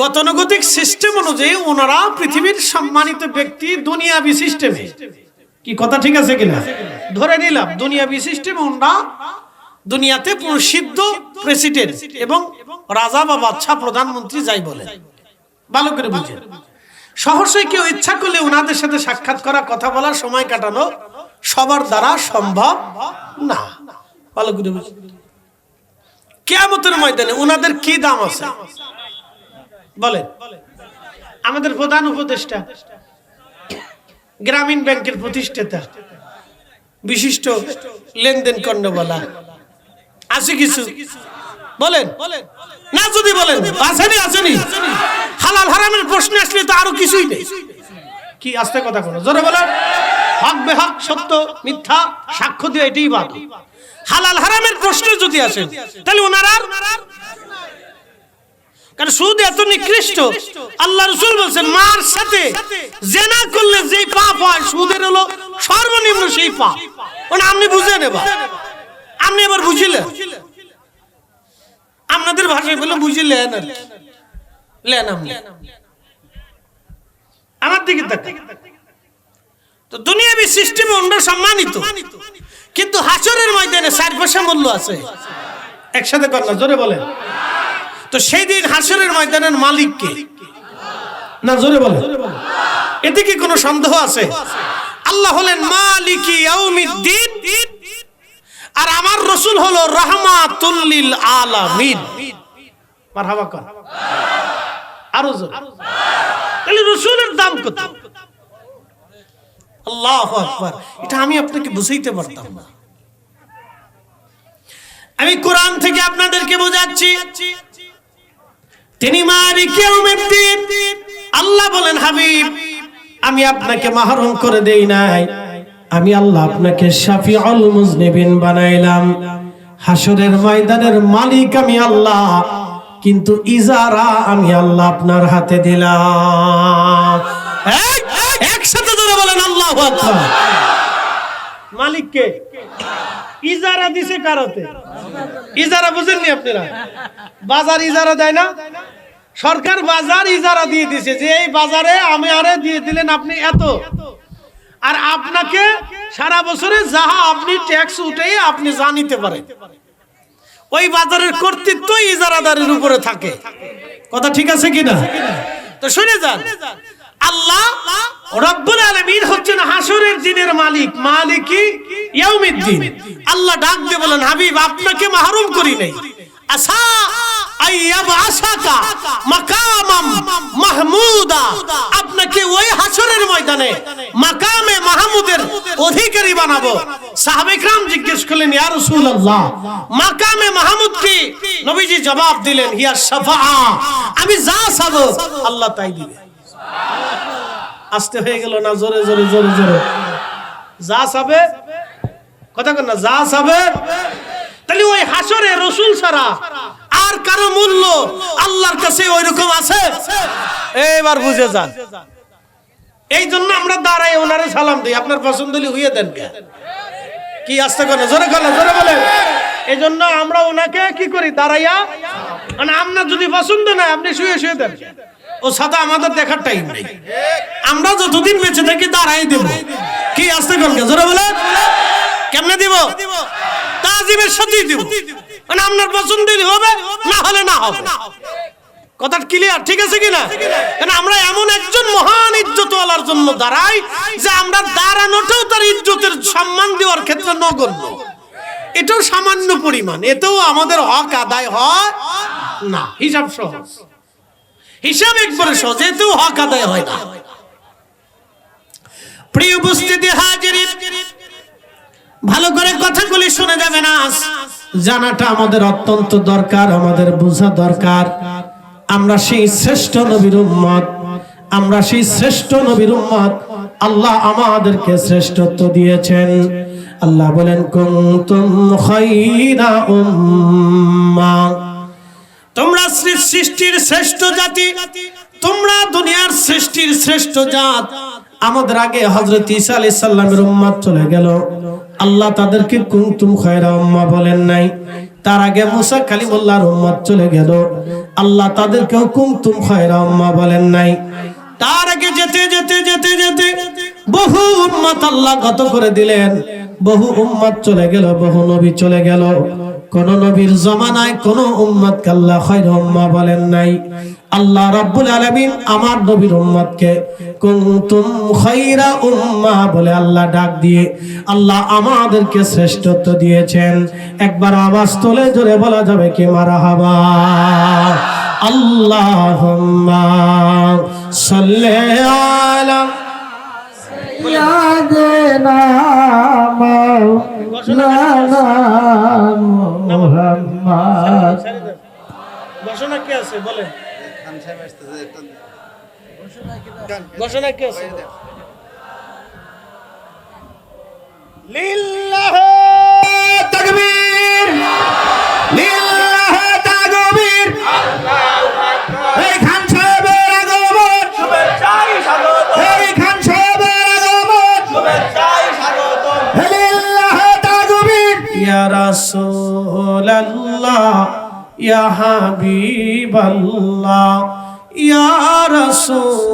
গতানুগতিক সিস্টেম অনুযায়ী ওনারা পৃথিবীর সম্মানিত ব্যক্তি দুনিয়াবি সিস্টেমে। কি কথা ঠিক আছে কিনা? ধরে নিলাম দুনিয়াবি সিস্টেমে ওনারা দুনিয়াতে প্রসিদ্ধ প্রেসিডেন্ট এবং রাজা বা বাদশা, প্রধানমন্ত্রী যাই বলে, ভালো করে বুঝেন। সহসা কেউ ইচ্ছা করলে ওনাদের সাথে সাক্ষাৎ করা, কথা বলার, সময় কাটানো সবার দ্বারা সম্ভব না। ভালো করে বুঝেন। কিয়ামতের ময়দানে ওনাদের কি দাম আছে বলেন? আমাদের প্রধান উপদেষ্টা, গ্রামীণ ব্যাংকের প্রতিষ্ঠাতা, বিশিষ্ট লেনদেন কর্ণবলা আছে কিছু? বলেন না, যদি বলেন আসেনি আসেনি। হালাল হারামের প্রশ্ন আসলে তো আরো কিছুই নেই। কি আস্তে কথা কোনো জোরে বলেন। হক বেহক, সত্য মিথ্যা সাক্ষ্য দিয়ে এটাই বাদ। হালাল হারামের প্রশ্ন যদি আসে তাহলে ওনারা, কারণ সুদ এত নিকৃষ্ট, আল্লাহ রাসূল বলেন মার সাথে জিনা করলে যেই পাপ হয় সুদের হলো সর্বনিম্ন সেই পাপ। ওনা আপনি বুঝে নেবা, আপনি এবার বুঝিলেন, আপনাদের ভাষায় বলে বুঝিলেন লেন। আপনি আমার দিকে তাকান তো, দুনিয়াবি সিস্টেমে আমরা সম্মানিত, কিন্তু হাসরের ময়দানে 4 পয়সা মূল্য আছে। একসাথে কথা জোরে বলেন। তো সেই দিন হাসরের ময়দানের মালিক কে? না জোরে বলেন। এতে কি কোনো সন্দেহ আছে? আল্লাহ হলেন মালিকি ইয়াউমিদ্দিন, আর আমার রাসূল হলো রাহমাতুল লিল আলামিন। মারহাবা কর আরো জোরে। তাহলে রাসূলের দাম কত? আল্লাহু আকবার। এটা আমি আপনাকে বুঝাইতে পারতাম না, আমি কোরআন থেকে আপনাদেরকে বোঝাচ্ছি। তিনি মালিক ইয়াউমিদ্দিন। আল্লাহ বলেন হাবিব, আমি আপনাকে মাহরুম করে দেই নাই, আমি আল্লাহ আপনাকে শাফিউল মুজনিবিন বানাইলাম। হাসরের ময়দানের মালিক আমি আল্লাহ, কিন্তু ইজারা আমি আল্লাহ আপনার হাতে দিলাম। একসাথে ধরে বলেন আল্লাহু আকবার। মালিক কে? ইজারা দিছে কার হাতে? ইজারা বুঝেননি আপনারা? বাজার ইজারা দেয় না, সরকার বাজার ইজারা দিয়ে দিছে যে এই বাজারে আমি আরে দিয়ে দিলেন আপনি এত, আর আপনাকে সারা বছরে যাহা আপনি ট্যাক্স উঠে আপনি যা নিতে পারেন, ওই বাজারের কর্তৃত্ব ইজারাদারের উপরে থাকে। কথা ঠিক আছে কিনা? তো শুনে যান, আল্লাহ রব্বুল আলামিন হচ্ছেন হাসরের দিনের মালিক, মালিকি ইয়াউমিদ্দিন। আল্লাহ ডাক দিয়ে বলেন হাবিব, আপনাকে মাহরুম করি নাই, আসা আইয়াবআসাকা মাকামাম মাহমুদা, আপনাকে ওই হাসরের ময়দানে মাকামে মাহমুদের অধিকারী বানাবো। সাহাবে کرام জিজ্ঞেস করলেন ইয়া রাসূলুল্লাহ, মাকামে মাহমুদ কি? নবীজি জবাব দিলেন হিয়া শাফাআ, আমি যা চাবো আল্লাহ তাই দিবে। আস্তে হয়ে গেল না? জোরে জোরে জোরে জোরে। যা চাবে, কথা কন না, যা চাবে। তাহলে ওই হাসরে রাসূল ছাড়া আর কারো মূল্য আল্লাহর কাছে ওইরকম আছে? এবার বুঝে যান। এই জন্য আমরা দাঁড়াই ওনারে সালাম দিই, আপনার পছন্দ হলে হইয়ে দেন। কি আস্তে করে জোরে করে জোরে বলেন। এই জন্য আমরা ওনাকে কি করি? দাঁড়াইয়া, মানে আপনার যদি পছন্দ না আপনি শুয়ে শুয়ে দেন, ও সাথে আমাদের দেখার টাইম নেই। আমরা যতদিন বেঁচে থাকি দাঁড়াই দেব। কি আস্তে করে জোরে বলেন। কেমনে দিব? তাজিমের সাথেই দিব, মানে আপনার পছন্দ হবে, না হলে না হবে। কথা ক্লিয়ার? ঠিক আছে কিনা? কারণ আমরা এমন একজন মহান ইজ্জতওয়ালার জন্য দাঁড়াই যে আমরা দাঁড়ানোটাও তার ইজ্জতের সম্মান দেওয়ার ক্ষেত্রে নগণ্য। এটাও সামান্য পরিমাণ, এতেও আমাদের হক আদায় হয় না। হিসাব সহজ, হিসাব একবারে সহজ, এতেও হক আদায় হয় না। প্রিয় উপস্থিতি হাজিরিন, ভালো করে কথাগুলি শুনে যাবেন। আজ জানাটা আমাদের অত্যন্ত দরকার, আমাদের বোঝা দরকার। আমরা সেই শ্রেষ্ঠ নবীর উম্মত, আমরা সেই শ্রেষ্ঠ নবীর উম্মত। আল্লাহ আমাদেরকে শ্রেষ্ঠত্ব দিয়েছেন। আল্লাহ বলেন কুনতুম খায়রা উম্মাহ, তোমরা সৃষ্টির শ্রেষ্ঠ জাতি, তোমরা দুনিয়ার সৃষ্টির শ্রেষ্ঠ জাত। আমাদের আগে হযরত ঈসা আলাইহিস সালামের উম্মত চলে গেল, আল্লাহ তাদেরকে কুনতুম খায়রা উম্মাহ বলেন নাই। তার আগে মুসা কালিমুল্লাহর উম্মত চলে গেল, আল্লাহ তাদেরকেও কুনতুম খায়রা উম্মাহ বলেন নাই। তার আগে যেতে যেতে যেতে যেতে বহু উম্মত আল্লাহ গত করে দিলেন, বহু উম্মত চলে গেল, বহু নবী চলে গেল। কোন নবীর জামানায় কোন উম্মতকে আল্লাহ খায়রা উম্মাহ বলেন নাই। আল্লাহ রাব্বুল আলামিন আমার নবীর উম্মতকে কুনতুম খায়রা উম্মাহ বলে আল্লাহ ডাক দিয়ে আল্লাহ আমাদেরকে শ্রেষ্ঠত্ব দিয়েছেন। একবার আওয়াজ তোলে জোরে বলা যাবে কি মারহাবা। আল্লাহুম্মা সাল্লি আলা সাইয়্যিদিনা মুহাম্মদ কে আছে বলেন? ঘোষণা কে আছে? লিল্লাহি তাকবীর, লিল্লাহি তাকবীর, আল্লাহু আকবার। এই খান সাহেবের আগমন, শুভেচ্ছায় স্বাগত। এই খান সাহেবের আগমন, শুভেচ্ছায় স্বাগত। লিল্লাহি তাকবীর। ইয়া রাসূলুল্লাহ, ইয়া হাবিবাল্লাহ, ইয়া রাসূলুল্লাহ।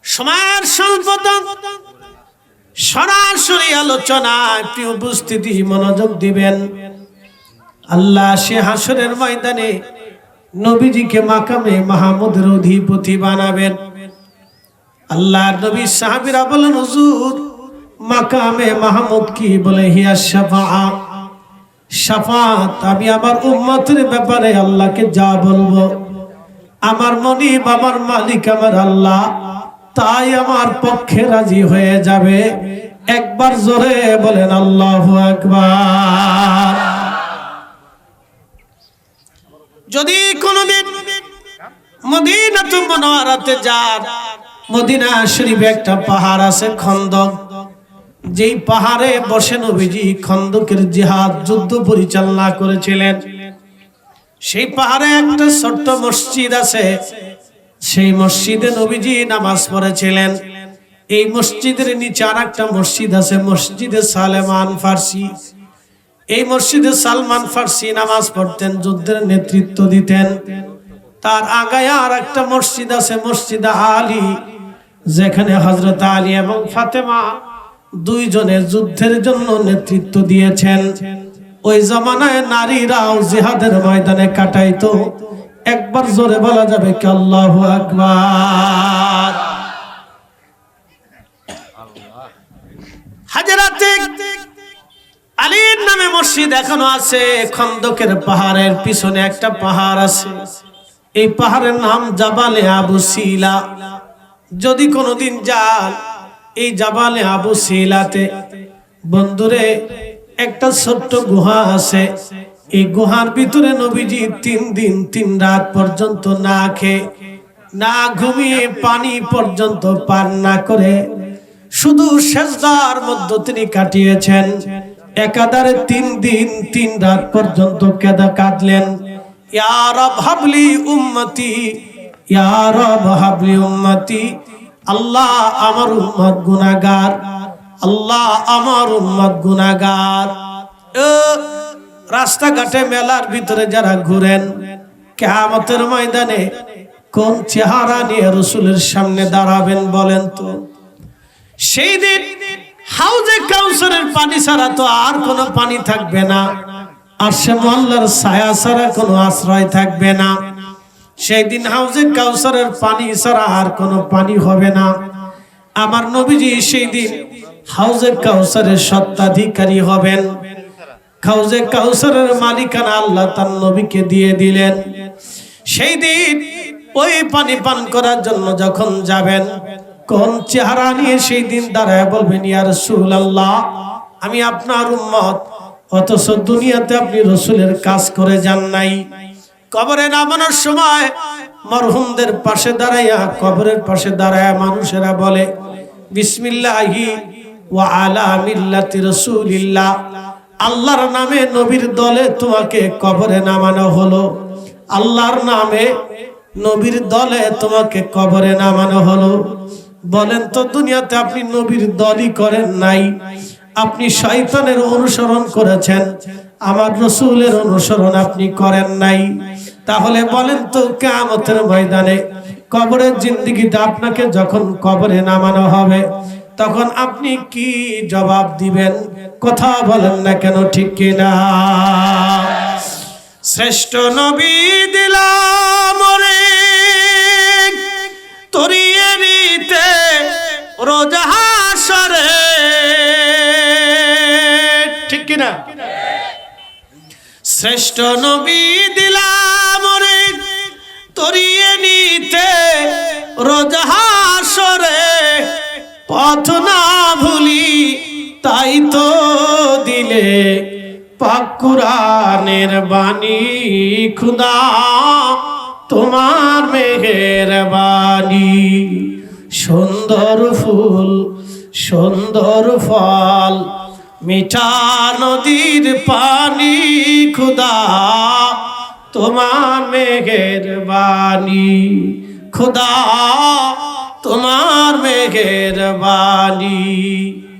সময়ের স্বল্পতা, সরাসরি আলোচনায় প্রিয় উপস্থিতি মনোযোগ দিবেন। আল্লাহ সে হাসরের ময়দানে নবীজিকে মাকামে মাহমুদের অধিপতি বানাবেন। আল্লাহর নবী সাহাবীরা বলেন, হুজুর মাকামে মাহমুদ কি? বলে হিয়া শাফাআত। শাফাআত আমি আমার উম্মতের ব্যাপারে আল্লাহকে যা বলবো, আমার মনিব, আমার মালিক, আমার আল্লাহ তাই আমার পক্ষে রাজি হয়ে যাবে। একবার জোরে বলেন আল্লাহু আকবার। যদি কোনদিন মদিনাতুল মুনাওয়ারাতে যান, মদিনা শরীফে একটা পাহাড় আছে খন্দক, যেই পাহাড়ে বসে নবীজি খন্দকের জিহাদ যুদ্ধ পরিচালনা করেছিলেন। সেই পাহাড়ে একটা ছোট্ট মসজিদ আছে, সেই মসজিদে নবীজি নামাজ পড়েছিলেন। এই মসজিদের নিচে আর একটা মসজিদ আছে, মসজিদে সালেমান ফার্সি। এই মসজিদে সালমান ফার্সি নামাজ পড়তেন, যুদ্ধের নেতৃত্ব দিতেন। তার আগায় আর একটা মসজিদ আছে, মসজিদ আলী, যেখানে হযরত আলী এবং ফাতেমা দুইজনে যুদ্ধের জন্য নেতৃত্ব দিয়েছেন। ওই জামানায় নারীরাও জিহাদের ময়দানে কাটাইতো। একবার জোরে বলা যাবে কি আল্লাহু আকবার। হাজরাতে আলীর নামে মসজিদ এখনো আছে। খন্দকের পাহাড়ের পিছনে একটা পাহাড় আছে, এই পাহাড়ের নাম জাবালে আবু সিলা। যদি কোনোদিন যান এই জাবালে আবু সিলাতে, বন্ধুরে একটা ছোট্ট গুহা আছে। এই গুহার ভিতরে নবীজি 3 দিন 3 রাত পর্যন্ত না খেয়ে না ঘুমিয়ে পানি পর্যন্ত পান না করে শুধু সিজদার মধ্যে তিনি কাটিয়েছেন। একাধারে 3 দিন 3 রাত পর্যন্ত কাঁদলেন, ইয়া রব হাবলি উম্মতি, ইয়া রব হাবলি উম্মতি। আল্লাহ আমার উম্মত গুনাহগার, আল্লাহ আমার উম্মত গুনাহগার। রাস্তাঘাটে মেলার ভিতরে যারা ঘুরেন, কিয়ামতের ময়দানে কোন চেহারা নিয়ে রাসূলের সামনে দাঁড়াবেন বলেন তো? সেই দিন হাউজে কাউসারের পানি ছাড়া তো আর কোনো পানি থাকবে না, আর সে আল্লাহর ছায়া ছাড়া কোনো আশ্রয় থাকবে না। সেই দিন হাউজে কাউসারের পানি ছাড়া আর কোনো পানি হবে না। আমার নবীজি সেই দিন হাউজে কাউসারের স্বত্বাধিকারী হবেন। হাউজে কাউসারের মালিকানা আল্লাহ তার নবীকে দিয়ে দিলেন। সেই দিন ওই পানি পান করার জন্য যখন যাবেন, কোন চেহারা নিয়ে সেই দিন দাঁড়ায় বলবেন, ইয়া রাসূলুল্লাহ আমি আপনার উম্মত, অথচ দুনিয়াতে আপনি রাসূলের কাজ করে যান নাই। কবরে নামানোর সময় মরহুমদের পাশে দাঁড়াইয়া, কবরের পাশে দাঁড়াইয়া মানুষেরা বলে, বিসমিল্লাহি ওয়া আলা মিল্লাতি রাসূলিল্লাহ, আল্লাহর নামে নবীর দলে তোমাকে কবরে নামানো হলো। আল্লাহর নামে নবীর দলে তোমাকে কবরে নামানো হলো। বলেন তো, দুনিয়াতে আপনি নবীর দলই করেন নাই, আপনি শয়তানের অনুসরণ করেছেন, আমার রাসূলের অনুসরণ আপনি করেন নাই। তাহলে বলেন তো, কিয়ামতের ময়দানে কবরের জিন্দেগিতে আপনাকে যখন কবরে নামানো হবে, তখন আপনি কি জবাব দিবেন? কথা বলেন না কেন, ঠিক কিনা? শ্রেষ্ঠ নবী দিলাম রে তরিয়ে নিতে রোজ হাসরে, ঠিক কিনা? শ্রেষ্ঠ নবী দিলাম রে তরিয়ে নিতে রোজ হাসরে, পথ না ভুলি তাই তো পাক কুরআনের বাণী খুদা তোমার মেহেরবানি। সুন্দর ফুল সুন্দর ফল মিঠা নদীর পানি খুদা তোমার মেহেরবানি, খুদা তোমার মেহেরবানি।